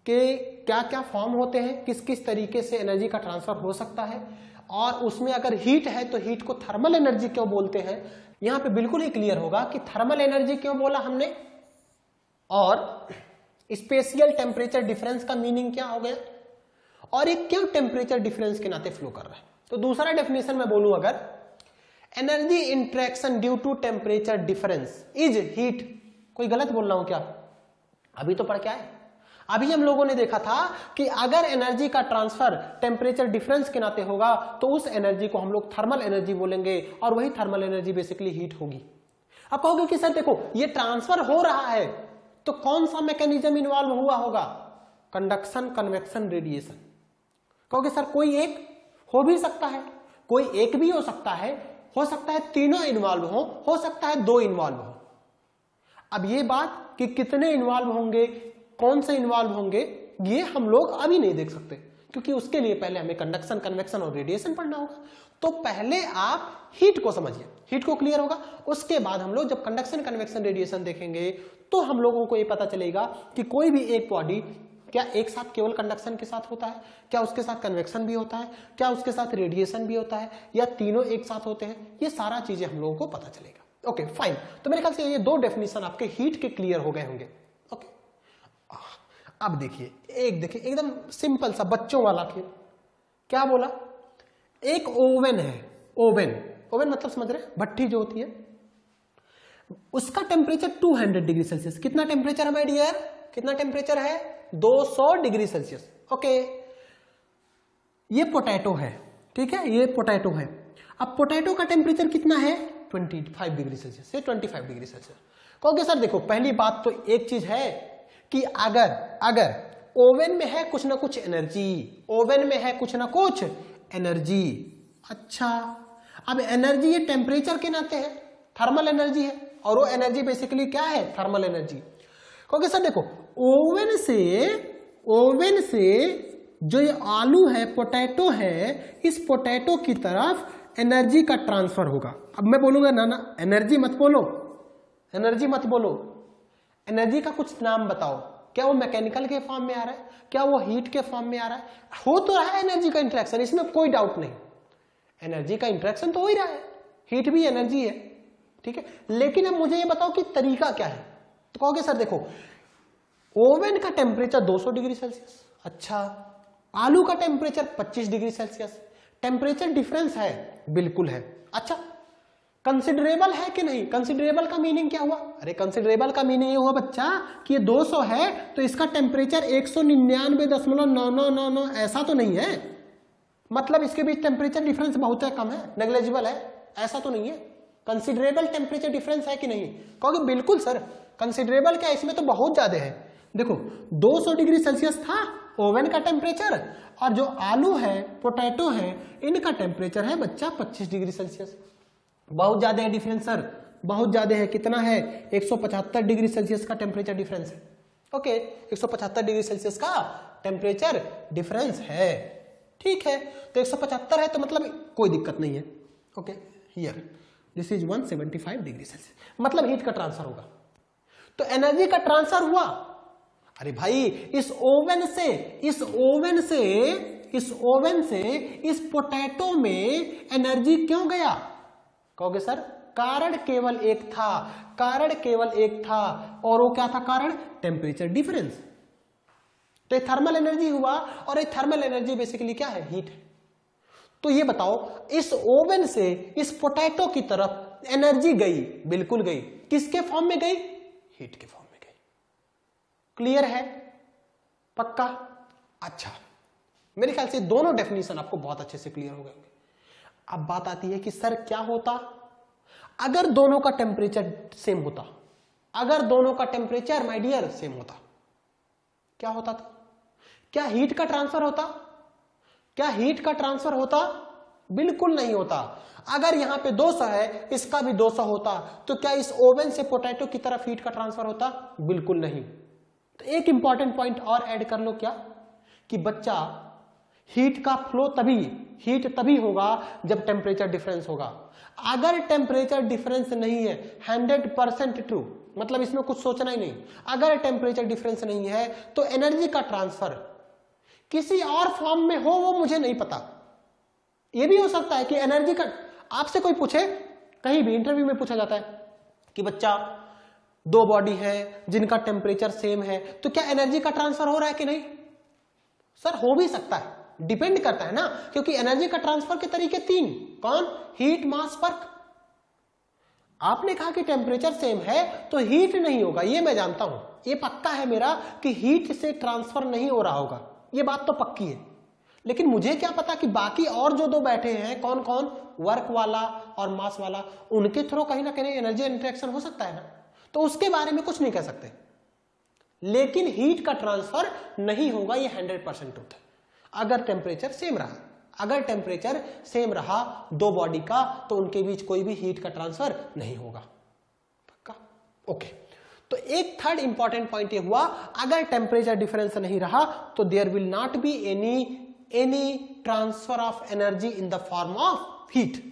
[SPEAKER 1] के क्या क्या फॉर्म होते हैं, किस किस तरीके से एनर्जी का ट्रांसफर हो सकता है, और उसमें अगर हीट है तो हीट को थर्मल एनर्जी क्यों बोलते हैं। यहां पे बिल्कुल ही क्लियर होगा कि थर्मल एनर्जी क्यों बोला हमने, और स्पेशियल टेम्परेचर डिफरेंस का मीनिंग क्या हो गया, और ये क्यों टेम्परेचर डिफरेंस के नाते फ्लो कर रहा है। तो दूसरा डेफिनेशन मैं बोलूं अगर, energy interaction due to temperature difference is heat. कोई गलत बोल रहा हूं क्या? अभी तो पढ़ के आए, अभी हम लोगों ने देखा था कि अगर एनर्जी का ट्रांसफर टेम्परेचर डिफरेंस के नाते होगा तो उस एनर्जी को हम लोग थर्मल एनर्जी बोलेंगे, और वही थर्मल एनर्जी बेसिकली हीट होगी। अब कहोगे कि सर देखो ये ट्रांसफर हो रहा है तो कौन सा मैकेनिज्म इन्वॉल्व हुआ होगा? Conduction, convection, radiation. कहोगे सर कोई एक हो भी सकता है, कोई एक भी हो सकता है तीनों इन्वॉल्व हो सकता है दो इन्वॉल्व हो। अब ये बात कि कितने इन्वॉल्व होंगे, कौन से इन्वॉल्व होंगे, ये हम लोग अभी नहीं देख सकते, क्योंकि उसके लिए पहले हमें कंडक्शन, कन्वेक्शन और रेडिएशन पढ़ना होगा। तो पहले आप हीट को समझिए, हीट को क्लियर होगा, उसके बाद हम लोग जब कंडक्शन, कन्वेक्शन, रेडिएशन देखेंगे तो हम लोगों को ये पता चलेगा कि कोई भी एक बॉडी क्या एक साथ केवल कंडक्शन के साथ होता है, क्या उसके साथ कन्वेक्शन भी होता है, क्या उसके साथ रेडिएशन भी होता है, या तीनों एक साथ होते हैं। ये सारा चीजें हम लोगों को पता चलेगा। ओके फाइन, तो मेरे ख्याल से ये दो डेफिनेशन आपके हीट के क्लियर हो गए होंगे। ओके, अब देखिए, एक देखिए एकदम सिंपल सा बच्चों वाला खेल। क्या बोला, एक ओवन है, ओवन मतलब समझ रहे, भट्टी जो होती है, उसका टेम्परेचर 200 डिग्री सेल्सियस। कितना टेम्परेचर है माय डियर, कितना टेम्परेचर है, 200 डिग्री सेल्सियस। ओके, ये पोटैटो है, ठीक है, ये पोटैटो है। अब पोटैटो का टेम्परेचर कितना है, 25 डिग्री सेल्सियस से 25 डिग्री सेल्सियस। कहोगे सर देखो, पहली बात तो एक चीज है कि अगर ओवन में है कुछ ना कुछ एनर्जी, ओवन में है कुछ ना कुछ एनर्जी। अच्छा, अब एनर्जी ये टेम्परेचर के नाते है, थर्मल एनर्जी है, और वो एनर्जी बेसिकली क्या है, थर्मल एनर्जी। क्योंकि सर देखो, ओवन से जो ये आलू है, पोटैटो है, इस पोटैटो की तरफ एनर्जी का ट्रांसफर होगा। अब मैं बोलूंगा ना एनर्जी मत बोलो, एनर्जी मत बोलो, एनर्जी का कुछ नाम बताओ। क्या वो मैकेनिकल के फॉर्म में आ रहा है, क्या वो हीट के फॉर्म में आ रहा है, हो तो रहा है एनर्जी का इंटरेक्शन, इसमें कोई डाउट नहीं, एनर्जी का इंटरेक्शन तो हो ही रहा है, हीट भी एनर्जी है, ठीक है। लेकिन अब मुझे ये बताओ कि तरीका क्या है। तो कहोगे सर देखो, ओवन का टेम्परेचर 200 डिग्री सेल्सियस, अच्छा, आलू का temperature 25 degree Celsius, temperature difference है, बिल्कुल है। अच्छा, कंसिडरेबल है कि नहीं, कंसिडरेबल का मीनिंग क्या हुआ, अरे कंसिडरेबल का मीनिंग ये हुआ बच्चा कि ये 200 है तो इसका टेम्परेचर 199.9999 ऐसा तो नहीं है, मतलब इसके बीच टेम्परेचर डिफरेंस बहुत है, कम है, नेग्लिजिबल है, ऐसा तो नहीं है। कंसिडरेबल टेम्परेचर डिफरेंस है कि नहीं, कहोगे बिल्कुल सर, कंसिडरेबल क्या, इसमें तो बहुत ज्यादा है। देखो 200 डिग्री सेल्सियस था ओवन का टेम्परेचर, और जो आलू है, पोटैटो है, इनका टेम्परेचर है बच्चा 25 डिग्री सेल्सियस। बहुत ज्यादा है डिफरेंस सर, बहुत ज्यादा है। कितना है, 175 डिग्री सेल्सियस का टेम्परेचर डिफरेंस है। ओके, 175 डिग्री सेल्सियस का टेम्परेचर डिफरेंस है, ठीक है। तो 175 है तो मतलब कोई दिक्कत नहीं है। Okay, here this is 175 degree Celsius, मतलब हीट का ट्रांसफर होगा। तो एनर्जी का ट्रांसफर हुआ, अरे भाई इस ओवन से इस पोटैटो में एनर्जी क्यों गया, कहोगे सर कारण केवल एक था, और वो क्या था कारण, टेम्परेचर डिफरेंस। तो ये थर्मल एनर्जी हुआ, और ये थर्मल एनर्जी बेसिकली क्या है, हीट है। तो ये बताओ, इस ओवन से इस पोटैटो की तरफ एनर्जी गई, बिल्कुल गई, किसके फॉर्म में गई, हीट के फॉर्म में गई। क्लियर है, पक्का। अच्छा, मेरे ख्याल से दोनों डेफिनेशन आपको बहुत अच्छे से क्लियर हो गए। अब बात आती है कि सर क्या होता अगर दोनों का टेम्परेचर सेम होता, अगर दोनों का टेम्परेचर माय डियर सेम होता, क्या होता था, क्या हीट का ट्रांसफर होता, क्या हीट का ट्रांसफर होता, बिल्कुल नहीं होता। अगर यहां पे 200 है, इसका भी 200 होता, तो क्या इस ओवन से पोटैटो की तरफ हीट का ट्रांसफर होता, बिल्कुल नहीं। तो एक इंपॉर्टेंट पॉइंट और ऐड कर लो, क्या कि बच्चा हीट का फ्लो तभी होगा जब टेम्परेचर डिफरेंस होगा। अगर टेम्परेचर डिफरेंस नहीं है, 100% ट्रू, मतलब इसमें कुछ सोचना ही नहीं, अगर टेम्परेचर डिफरेंस नहीं है तो एनर्जी का ट्रांसफर किसी और फॉर्म में हो, वो मुझे नहीं पता। यह भी हो सकता है कि एनर्जी का, आपसे कोई पूछे, कहीं भी इंटरव्यू में पूछा जाता है कि बच्चा दो बॉडी है जिनका टेम्परेचर सेम है, तो क्या एनर्जी का ट्रांसफर हो रहा है कि नहीं, सर हो भी सकता है, डिपेंड करता है ना, क्योंकि एनर्जी का ट्रांसफर के तरीके 3, कौन, हीट, मास, वर्क। आपने कहा कि टेम्परेचर सेम है तो हीट नहीं होगा, ये मैं जानता हूं, ये पक्का है मेरा कि हीट से ट्रांसफर नहीं हो रहा होगा, ये बात तो पक्की है। लेकिन मुझे क्या पता कि बाकी और जो दो बैठे हैं, कौन कौन, वर्क वाला और मास वाला, उनके थ्रू कहीं ना कहीं एनर्जी इंटरेक्शन हो सकता है ना, तो उसके बारे में कुछ नहीं कह सकते। लेकिन हीट का ट्रांसफर नहीं होगा, ये 100% ट्रूथ है। अगर टेम्परेचर सेम रहा, अगर टेम्परेचर सेम रहा दो बॉडी का, तो उनके बीच कोई भी हीट का ट्रांसफर नहीं होगा। पक्का? ओके। तो एक थर्ड इंपॉर्टेंट पॉइंट ये हुआ, अगर टेम्परेचर डिफरेंस नहीं रहा तो there will not be any transfer of energy in the form of heat.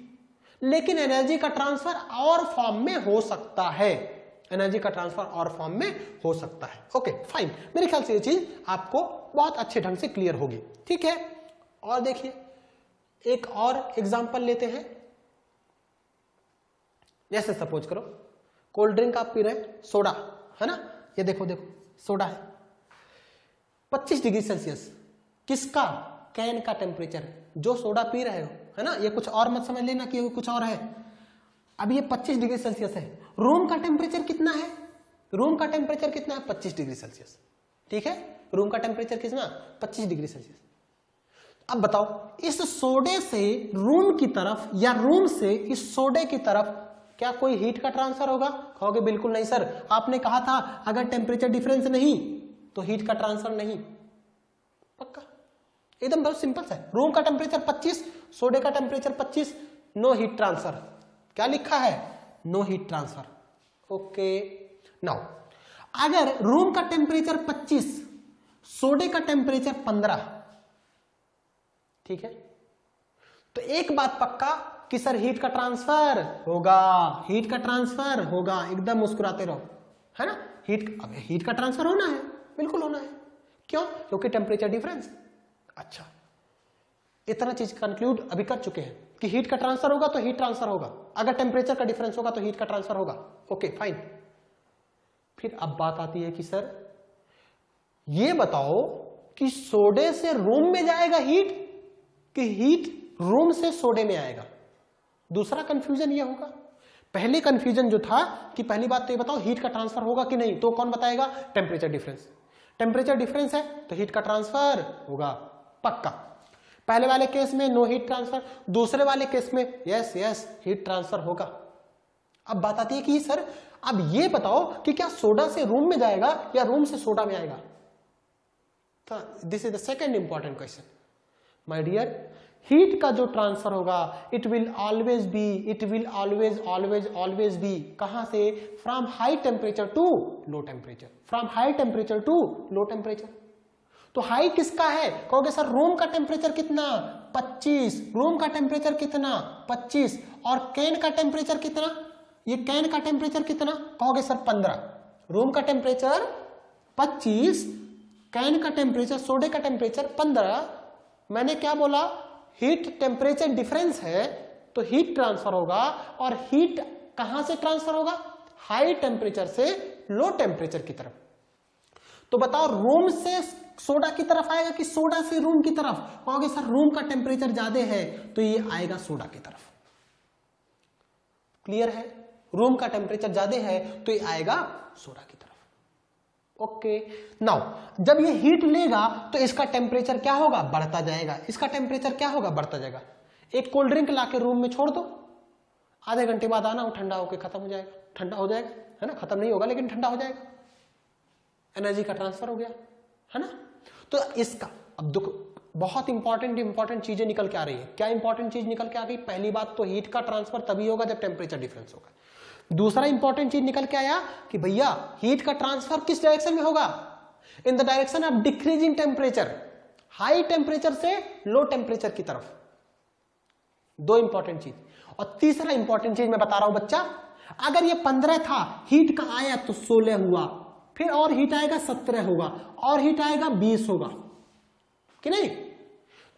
[SPEAKER 1] लेकिन एनर्जी का ट्रांसफर और फॉर्म में हो सकता है, एनर्जी का ट्रांसफर और फॉर्म में हो सकता है। ओके फाइन, मेरे ख्याल से ये चीज आपको बहुत अच्छे ढंग से क्लियर होगी। ठीक है, और देखिए एक और एग्जांपल लेते हैं। जैसे सपोज करो कोल्ड ड्रिंक आप पी रहे हैं, सोडा है ना, ये देखो देखो सोडा है, 25 डिग्री सेल्सियस किसका, कैन का टेम्परेचर, जो सोडा पी रहे हो है ना, ये कुछ और मत समझ लेना कि कुछ और है। अब ये 25 डिग्री सेल्सियस है, रूम का टेम्परेचर कितना है, रूम का टेम्परेचर कितना है, 25 डिग्री सेल्सियस। ठीक है, रूम का टेम्परेचर कितना, 25 डिग्री सेल्सियस। अब बताओ इस सोडे से रूम की तरफ या रूम से इस सोडे की तरफ क्या कोई हीट का ट्रांसफर होगा? कहोगे बिल्कुल नहीं सर, आपने कहा था अगर टेम्परेचर डिफरेंस नहीं तो हीट का ट्रांसफर नहीं। पक्का? एकदम बहुत सिंपल है। रूम का टेम्परेचर 25, सोडे का टेम्परेचर 25, नो हीट ट्रांसफर। क्या लिखा है? No heat transfer. Okay now अगर रूम का टेम्परेचर 25, सोडे का टेम्परेचर 15, ठीक है, तो एक बात पक्का कि सर हीट का ट्रांसफर होगा, हीट का ट्रांसफर होगा, एकदम मुस्कुराते रहो, है ना। हीट का ट्रांसफर होना है, बिल्कुल होना है। क्यों? क्योंकि टेम्परेचर डिफरेंस। अच्छा, इतना चीज कंक्लूड अभी कर चुके हैं कि हीट का ट्रांसफर होगा तो हीट ट्रांसफर होगा, अगर टेम्परेचर का डिफरेंस होगा तो हीट का ट्रांसफर होगा। Okay fine. फिर अब बात आती है कि सर ये बताओ कि सोडे से रूम में जाएगा हीट कि हीट रूम से सोडे में आएगा? दूसरा कंफ्यूजन ये होगा। पहले कंफ्यूजन जो था कि पहली बात तो ये बताओ हीट का ट्रांसफर होगा कि नहीं, तो कौन बताएगा? Temperature difference. टेम्परेचर डिफरेंस है तो हीट का ट्रांसफर होगा पक्का। पहले वाले केस में नो हीट ट्रांसफर, दूसरे वाले केस में यस यस हीट ट्रांसफर होगा। अब बात आती है कि सर अब ये बताओ कि क्या सोडा से रूम में जाएगा या रूम से सोडा में आएगा? This is the second important question my dear. Heat का जो ट्रांसफर होगा इट विल ऑलवेज बी कहां से? From high temperature to low temperature, from high temperature to low temperature. तो हाई किसका है? कहोगे सर रूम का टेम्परेचर कितना? 25। रूम का टेम्परेचर कितना? 25। और कैन का टेम्परेचर कितना? ये कैन का टेम्परेचर कितना? कहोगे सर 15। रूम का टेम्परेचर 25, कैन का टेम्परेचर, सोडे का टेम्परेचर 15। मैंने क्या बोला? हीट टेम्परेचर डिफरेंस है तो हीट ट्रांसफर होगा, और हीट कहां से ट्रांसफर होगा? हाई टेम्परेचर से लो टेम्परेचर की तरफ। तो बताओ रूम से सोडा की तरफ आएगा कि सोडा से रूम की तरफ? कहोगे सर रूम का टेम्परेचर ज्यादा है तो ये आएगा सोडा की तरफ। क्लियर है? रूम का टेम्परेचर ज्यादा है तो ये आएगा सोडा की तरफ। ओके नाउ जब ये हीट लेगा तो इसका टेम्परेचर क्या होगा? बढ़ता जाएगा। इसका टेम्परेचर क्या होगा? बढ़ता जाएगा। एक कोल्ड ड्रिंक लाके रूम में छोड़ दो, आधे घंटे बाद आना, वो ठंडा होकर खत्म हो जाएगा, ठंडा हो जाएगा, है ना। खत्म नहीं होगा लेकिन ठंडा हो जाएगा, एनर्जी का ट्रांसफर हो गया, है ना। तो इसका अब दुख बहुत इंपॉर्टेंट चीजें निकल के आ रही है। क्या इंपॉर्टेंट चीज निकल के आ गई? पहली बात तो हीट का ट्रांसफर तभी होगा जब टेम्परेचर डिफरेंस होगा। दूसरा इंपॉर्टेंट चीज निकल के आया कि भैया हीट का ट्रांसफर किस डायरेक्शन में होगा? In the direction of decreasing temperature, high temperature से लो टेम्परेचर की तरफ। दो इंपॉर्टेंट चीज। और तीसरा इंपॉर्टेंट चीज मैं बता रहा हूं बच्चा, अगर ये 15 था, हीट का आया तो 16 हुआ, फिर और हीट आएगा 17 होगा, और हीट आएगा 20 होगा कि नहीं।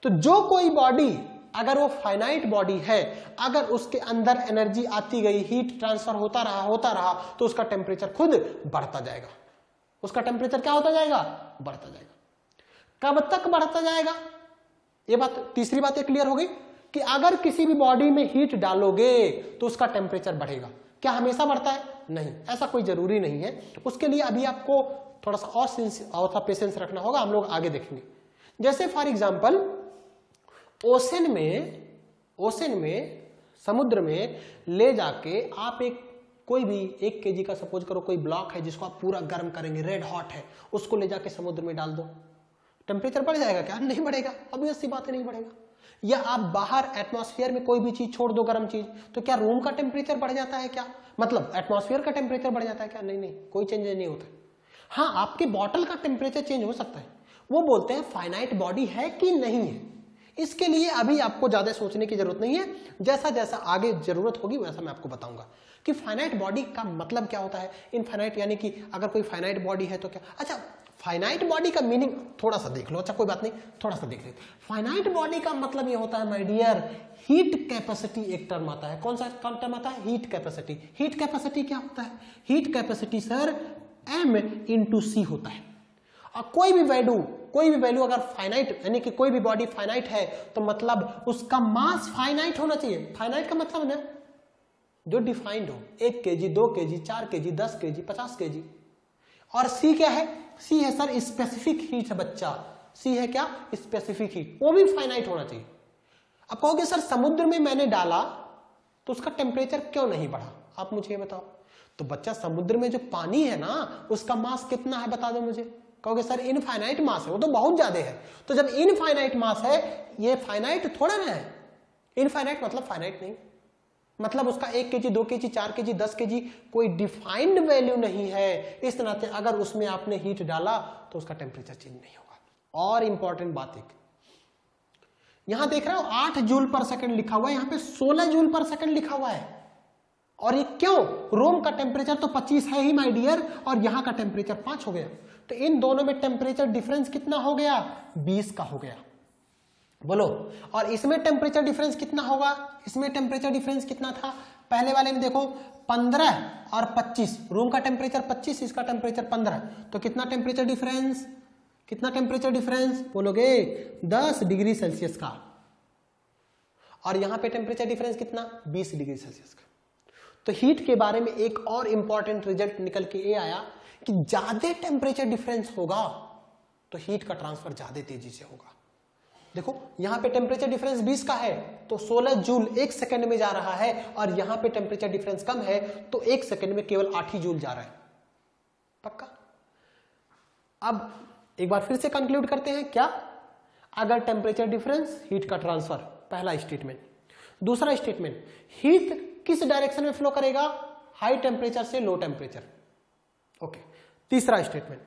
[SPEAKER 1] तो जो कोई बॉडी अगर वो फाइनाइट बॉडी है, अगर उसके अंदर एनर्जी आती गई, हीट ट्रांसफर होता रहा तो उसका टेम्परेचर खुद बढ़ता जाएगा। उसका टेम्परेचर क्या होता जाएगा? बढ़ता जाएगा। कब तक बढ़ता जाएगा? ये बात, तीसरी बात ये क्लियर हो गई कि अगर किसी भी बॉडी में हीट डालोगे तो उसका टेम्परेचर बढ़ेगा। क्या हमेशा बढ़ता है? नहीं, ऐसा कोई जरूरी नहीं है। उसके लिए अभी आपको थोड़ा सा और पेशेंस रखना होगा, हम लोग आगे देखेंगे। जैसे फॉर एग्जाम्पल ओशन में, समुद्र में ले जाके आप एक कोई भी 1 kg का सपोज करो कोई ब्लॉक है जिसको आप पूरा गर्म करेंगे, रेड हॉट है, उसको ले जाके समुद्र में डाल दो, टेम्परेचर बढ़ जाएगा क्या? नहीं बढ़ेगा, ऑब्वियस सी बात है नहीं बढ़ेगा। या आप बाहर एटमॉस्फेयर में कोई भी चीज छोड़ दो गर्म चीज, तो क्या रूम का टेम्परेचर बढ़ जाता है क्या? मतलब एटमॉस्फेयर का टेम्परेचर बढ़ जाता है क्या? नहीं, कोई चेंज नहीं होता। हाँ, आपके बॉटल का टेम्परेचर चेंज हो सकता है, वो बोलते हैं फाइनाइट बॉडी है कि नहीं है। इसके लिए अभी आपको ज्यादा सोचने की जरूरत नहीं है, जैसा जैसा आगे जरूरत होगी वैसा मैं आपको बताऊंगा कि फाइनाइट बॉडी का मतलब क्या होता है। इनफाइनाइट यानी कि अगर कोई फाइनाइट बॉडी है तो क्या, अच्छा फाइनाइट बॉडी का मीनिंग थोड़ा सा देख लो, अच्छा कोई बात नहीं, थोड़ा सा देख लेते। फाइनाइट बॉडी का मतलब ये होता है माय डियर, हीट कैपेसिटी एक टर्म आता है। कौन सा टर्म आता है? Heat capacity. हीट कैपेसिटी क्या होता है? हीट कैपेसिटी सर m/c होता है। और कोई भी वैल्यू अगर फाइनाइट यानी कि कोई भी बॉडी फाइनाइट है तो मतलब उसका मास फाइनाइट होना चाहिए। फाइनाइट का मतलब ना जो डिफाइंड हो, 1 kg, 2 kg, 4 kg, 10 kg, 50 kg। और सी क्या है? सी है सर स्पेसिफिक हीट है बच्चा। सी है क्या? स्पेसिफिक हीट, वो भी फाइनाइट होना चाहिए। अब कहोगे सर समुद्र में मैंने डाला तो उसका टेम्परेचर क्यों नहीं बढ़ा? आप मुझे ये बताओ। तो बच्चा समुद्र में जो पानी है ना उसका मास कितना है बता दो मुझे। कहोगे सर इनफाइनाइट मास है, वो तो बहुत ज्यादा है। तो जब इनफाइनाइट मास है, ये फाइनाइट थोड़ा ना है। इनफाइनाइट मतलब फाइनाइट नहीं, मतलब उसका 1 kg, 2 kg, 4 kg, 10 kg कोई डिफाइंड वैल्यू नहीं है। इस नाते अगर उसमें आपने हीट डाला तो उसका टेम्परेचर चेंज नहीं होगा। और इंपॉर्टेंट बात एक, यहां देख रहे हो 8 जूल पर सेकंड लिखा हुआ है, यहां पे 16 जूल पर सेकंड लिखा हुआ है। और ये क्यों? रोम का टेम्परेचर तो 25 है ही माय डियर, और यहां का टेम्परेचर 5 हो गया, तो इन दोनों में टेम्परेचर डिफरेंस कितना हो गया? 20 का हो गया। बोलो, और इसमें टेम्परेचर डिफरेंस कितना होगा? इसमें टेम्परेचर डिफरेंस कितना था? पहले वाले में देखो 15 और 25, रूम का टेम्परेचर 25, इसका टेम्परेचर 15, तो कितना टेम्परेचर डिफरेंस? कितना टेम्परेचर डिफरेंस बोलोगे? 10 डिग्री सेल्सियस का। और यहां पे टेम्परेचर डिफरेंस कितना? 20 डिग्री सेल्सियस का। तो हीट के बारे में एक और इंपॉर्टेंट रिजल्ट निकल के ये आया कि ज्यादा टेम्परेचर डिफरेंस होगा तो हीट का ट्रांसफर ज्यादा तेजी से होगा। देखो यहां पे टेम्परेचर डिफरेंस 20 का है तो 16 जूल 1 सेकंड में जा रहा है, और यहां पे टेम्परेचर डिफरेंस कम है तो 1 सेकंड में केवल 8 ही जूल जा रहा है। पक्का? अब एक बार फिर से कंक्लूड करते हैं क्या? अगर टेम्परेचर डिफरेंस, हीट का ट्रांसफर, पहला स्टेटमेंट। दूसरा स्टेटमेंट, हीट किस डायरेक्शन में फ्लो करेगा? हाई टेम्परेचर से लो टेम्परेचर। ओके। तीसरा स्टेटमेंट,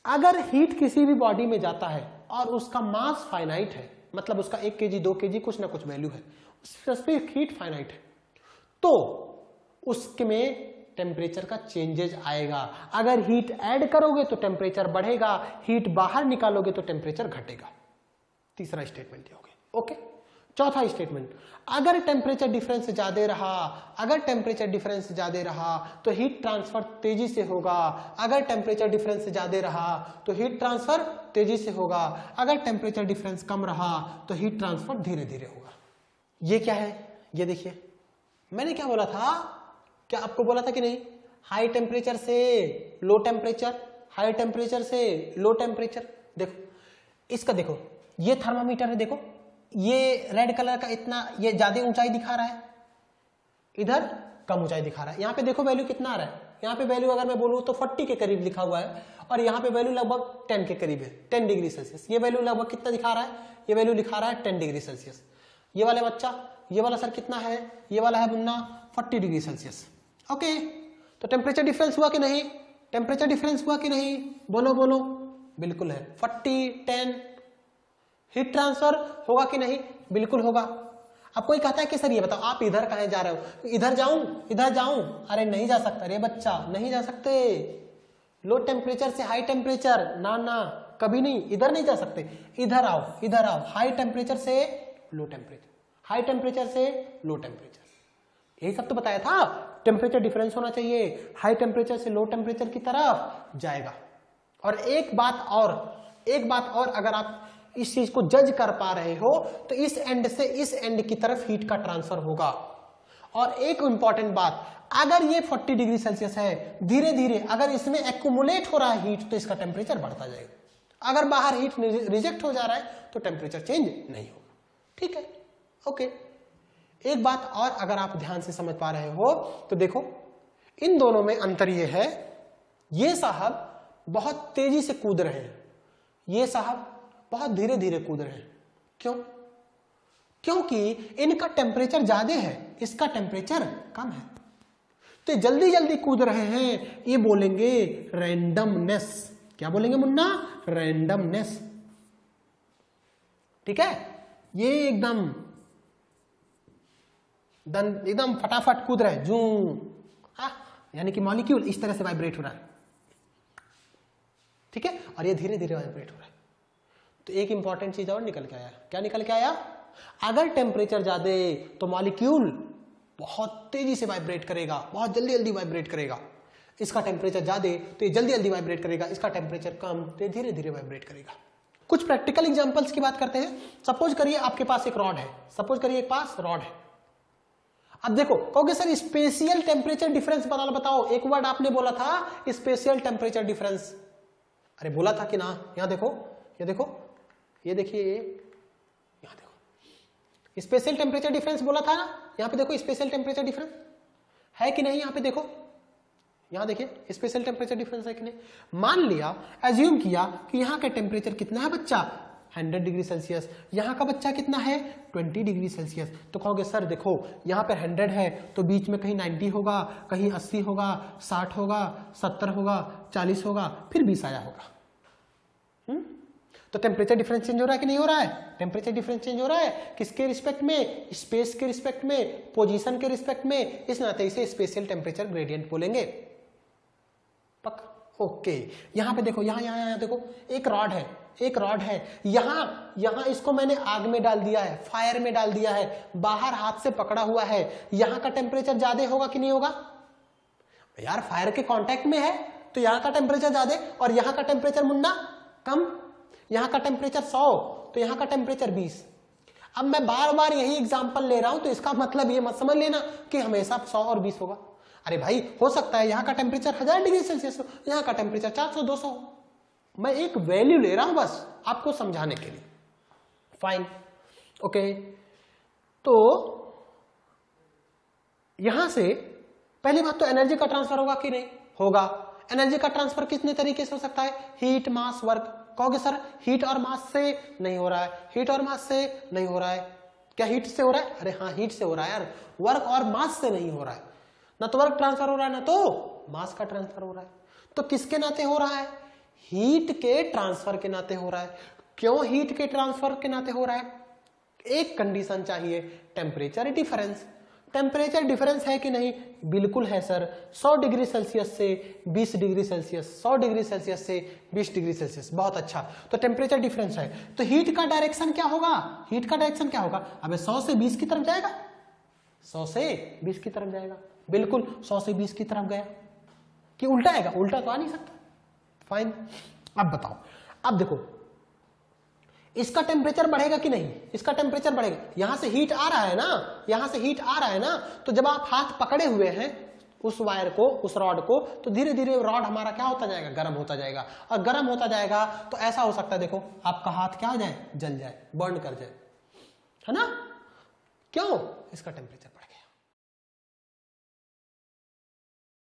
[SPEAKER 1] अगर हीट किसी भी बॉडी में जाता है और उसका मास फाइनाइट है, मतलब उसका 1 kg, 2 kg कुछ ना कुछ वैल्यू है, स्पेसिफिक हीट फाइनाइट है, तो उसमें टेम्परेचर का चेंजेस आएगा। अगर हीट ऐड करोगे तो टेम्परेचर बढ़ेगा, हीट बाहर निकालोगे तो टेम्परेचर घटेगा। तीसरा स्टेटमेंट ये हो गया। ओके। चौथा स्टेटमेंट, अगर टेम्परेचर डिफरेंस ज्यादा रहा, अगर टेम्परेचर डिफरेंस ज्यादा रहा तो हीट ट्रांसफर तेजी से होगा। अगर टेम्परेचर डिफरेंस ज्यादा रहा तो हीट ट्रांसफर तेजी से होगा। अगर टेम्परेचर डिफरेंस कम रहा तो हीट ट्रांसफर धीरे धीरे होगा। ये क्या है? ये देखिए, मैंने क्या बोला था? क्या आपको बोला था कि नहीं? हाई टेम्परेचर से लो टेम्परेचर, हाई टेम्परेचर से लो टेम्परेचर। देखो इसका, देखो ये थर्मामीटर है, देखो ये रेड कलर का इतना, ये ज्यादा ऊंचाई दिखा रहा है, इधर कम ऊंचाई दिखा रहा है। यहाँ पे देखो वैल्यू कितना आ रहा है, यहाँ पे वैल्यू अगर मैं बोलूँ तो 40 के करीब लिखा हुआ है, और यहाँ पे वैल्यू लगभग 10 के करीब है, 10 डिग्री सेल्सियस। ये वैल्यू लगभग कितना दिखा रहा है? ये वैल्यू दिखा रहा है 10 डिग्री सेल्सियस। ये वाले बच्चा, ये वाला सर कितना है? ये वाला है मुन्ना 40 डिग्री सेल्सियस। ओके, तो टेम्परेचर डिफरेंस हुआ कि नहीं? टेम्परेचर डिफरेंस हुआ कि नहीं? बोलो बोलो। बिल्कुल है, 40, 10। हीट ट्रांसफर होगा कि नहीं? बिल्कुल होगा। अब कोई कहता है कि सर ये बताओ आप इधर कहाँ जा रहे हो? इधर जाऊं, इधर जाऊं? अरे नहीं जा सकता रे बच्चा, नहीं जा सकते। लो टेम्परेचर से हाई टेम्परेचर, ना ना कभी नहीं, इधर नहीं जा सकते। इधर आओ, इधर आओ। हाई टेम्परेचर से लो टेम्परेचर, हाई टेम्परेचर से लो टेम्परेचर, यही सब तो बताया था। टेम्परेचर डिफरेंस होना चाहिए, हाई टेम्परेचर से लो टेम्परेचर की तरफ जाएगा। और एक बात और अगर आप इस चीज को जज कर पा रहे हो तो इस एंड से इस एंड की तरफ हीट का ट्रांसफर होगा। और एक इंपॉर्टेंट बात, अगर ये 40 डिग्री सेल्सियस है, धीरे धीरे अगर इसमें एक्यूमुलेट हो रहा है हीट तो इसका टेम्परेचर बढ़ता जाएगा। अगर बाहर हीट रिजेक्ट हो जा रहा है तो टेम्परेचर चेंज नहीं होगा। ठीक है, ओके। एक बात और अगर आप ध्यान से समझ पा रहे हो तो देखो, इन दोनों में अंतर ये है, ये साहब बहुत तेजी से कूद रहे हैं, ये साहब बहुत धीरे धीरे कूद रहे हैं। क्यों? क्योंकि इनका टेम्परेचर ज्यादा है, इसका टेम्परेचर कम है, तो जल्दी जल्दी कूद रहे हैं। ये बोलेंगे रैंडमनेस। क्या बोलेंगे मुन्ना? रैंडमनेस। ठीक है, ये एकदम फटाफट कूद रहे हैं, जू, यानी कि मॉलिक्यूल इस तरह से वाइब्रेट हो रहा है। ठीक है, और ये धीरे धीरे वाइब्रेट हो रहा है। तो एक इंपॉर्टेंट चीज और निकल के आया। क्या निकल के आया? अगर टेम्परेचर ज्यादा तो मॉलिक्यूल बहुत तेजी से वाइब्रेट करेगा, बहुत जल्दी जल्दी वाइब्रेट करेगा। इसका टेम्परेचर ज्यादा तो ये जल्दी जल्दी वाइब्रेट करेगा, इसका टेम्परेचर कम तो ये धीरे धीरे वाइब्रेट करेगा। कुछ प्रैक्टिकल एग्जांपल्स की बात करते हैं। सपोज करिए आपके पास एक रॉड है, सपोज करिए एक पास रॉड है। अब देखो, कहोगे सर स्पेशियल टेम्परेचर डिफरेंस बताओ। एक वर्ड आपने बोला था स्पेशियल टेम्परेचर डिफरेंस। अरे बोला था कि ना? यहां देखो, ये देखो, ये देखिए, यहां देखो, स्पेशल टेम्परेचर डिफरेंस बोला था ना। यहां पे देखो स्पेशल टेम्परेचर डिफरेंस है कि नहीं? यहां पे देखो, यहां देखिए स्पेशल टेम्परेचर डिफरेंस है कि नहीं। मान लिया, एज्यूम किया कि यहां का टेम्परेचर कितना है बच्चा? 100 डिग्री सेल्सियस। यहां का बच्चा कितना है? 20 डिग्री सेल्सियस। तो कहोगे सर देखो, यहां पे 100 है तो बीच में कहीं 90 होगा, कहीं 80 होगा, 60 होगा, 70 होगा, 40 होगा, फिर 20 आया होगा। तो टेम्परेचर डिफरेंस चेंज हो रहा है कि नहीं हो रहा है? टेम्परेचर डिफरेंस चेंज हो रहा है। किसके रिस्पेक्ट में? स्पेस के रिस्पेक्ट में, पोजीशन के रिस्पेक्ट में। इस नाते इसे स्पेशियल टेम्परेचर ग्रेडियंट बोलेंगे। पक ओके। यहां पे देखो, यहां देखो, एक रॉड है, एक रॉड है। यहां इसको मैंने आग में डाल दिया है, फायर में डाल दिया है, बाहर हाथ से पकड़ा हुआ है। यहां का टेम्परेचर ज्यादा होगा कि नहीं होगा? यार फायर के कांटेक्ट में है तो यहां का टेम्परेचर ज्यादा और यहां का टेम्परेचर मुन्ना कम। यहां का टेम्परेचर 100 तो यहां का टेम्परेचर 20। अब मैं बार बार यही एग्जांपल ले रहा हूं तो इसका मतलब ये मत समझ लेना कि हमेशा 100 और 20 होगा। अरे भाई, हो सकता है यहां का टेम्परेचर 1000 डिग्री सेल्सियस हो, यहां का टेम्परेचर 400 200 हो। मैं एक वैल्यू ले रहा हूं बस आपको समझाने के लिए। Fine, okay. तो यहां से पहली बात तो एनर्जी का ट्रांसफर होगा कि नहीं? होगा। एनर्जी का ट्रांसफर कितने तरीके से हो सकता है? हीट, मास, वर्क। कहोगे सर हीट और मास से नहीं हो रहा है, हीट और मास से नहीं हो रहा है। क्या हीट से हो रहा है? अरे हाँ, हीट से हो रहा है यार। वर्क और मास से नहीं हो रहा है। ना तो वर्क ट्रांसफर हो रहा है, ना तो मास का ट्रांसफर हो रहा है। तो किसके नाते हो रहा है? हीट के ट्रांसफर के नाते हो रहा है। क्यों हीट के ट्रांसफर के नाते हो रहा है? एक कंडीशन चाहिए, टेम्परेचर डिफरेंस। टेम्परेचर डिफरेंस है कि नहीं? बिल्कुल है सर। 100 डिग्री सेल्सियस से 20 डिग्री सेल्सियस, 100 डिग्री सेल्सियस से 20 डिग्री सेल्सियस। बहुत अच्छा, तो टेम्परेचर डिफरेंस है। तो हीट का डायरेक्शन क्या होगा? हीट का डायरेक्शन क्या होगा? अबे 100 से 20 की तरफ जाएगा, 100 से 20 की तरफ जाएगा। बिल्कुल 100 से 20 की तरफ गया कि उल्टा आएगा? उल्टा तो आ नहीं सकता। फाइन, अब बताओ, अब देखो इसका टेम्परेचर बढ़ेगा कि नहीं? इसका टेम्परेचर बढ़ेगा। यहां से हीट आ रहा है ना, यहां से हीट आ रहा है ना, तो जब आप हाथ पकड़े हुए हैं उस वायर को, उस रॉड को, तो धीरे धीरे रॉड हमारा क्या होता जाएगा? गर्म होता जाएगा। और गर्म होता जाएगा तो ऐसा हो सकता है, देखो आपका हाथ क्या हो जाए? जल जाए, बर्न कर जाए, है ना? क्यों? इसका टेम्परेचर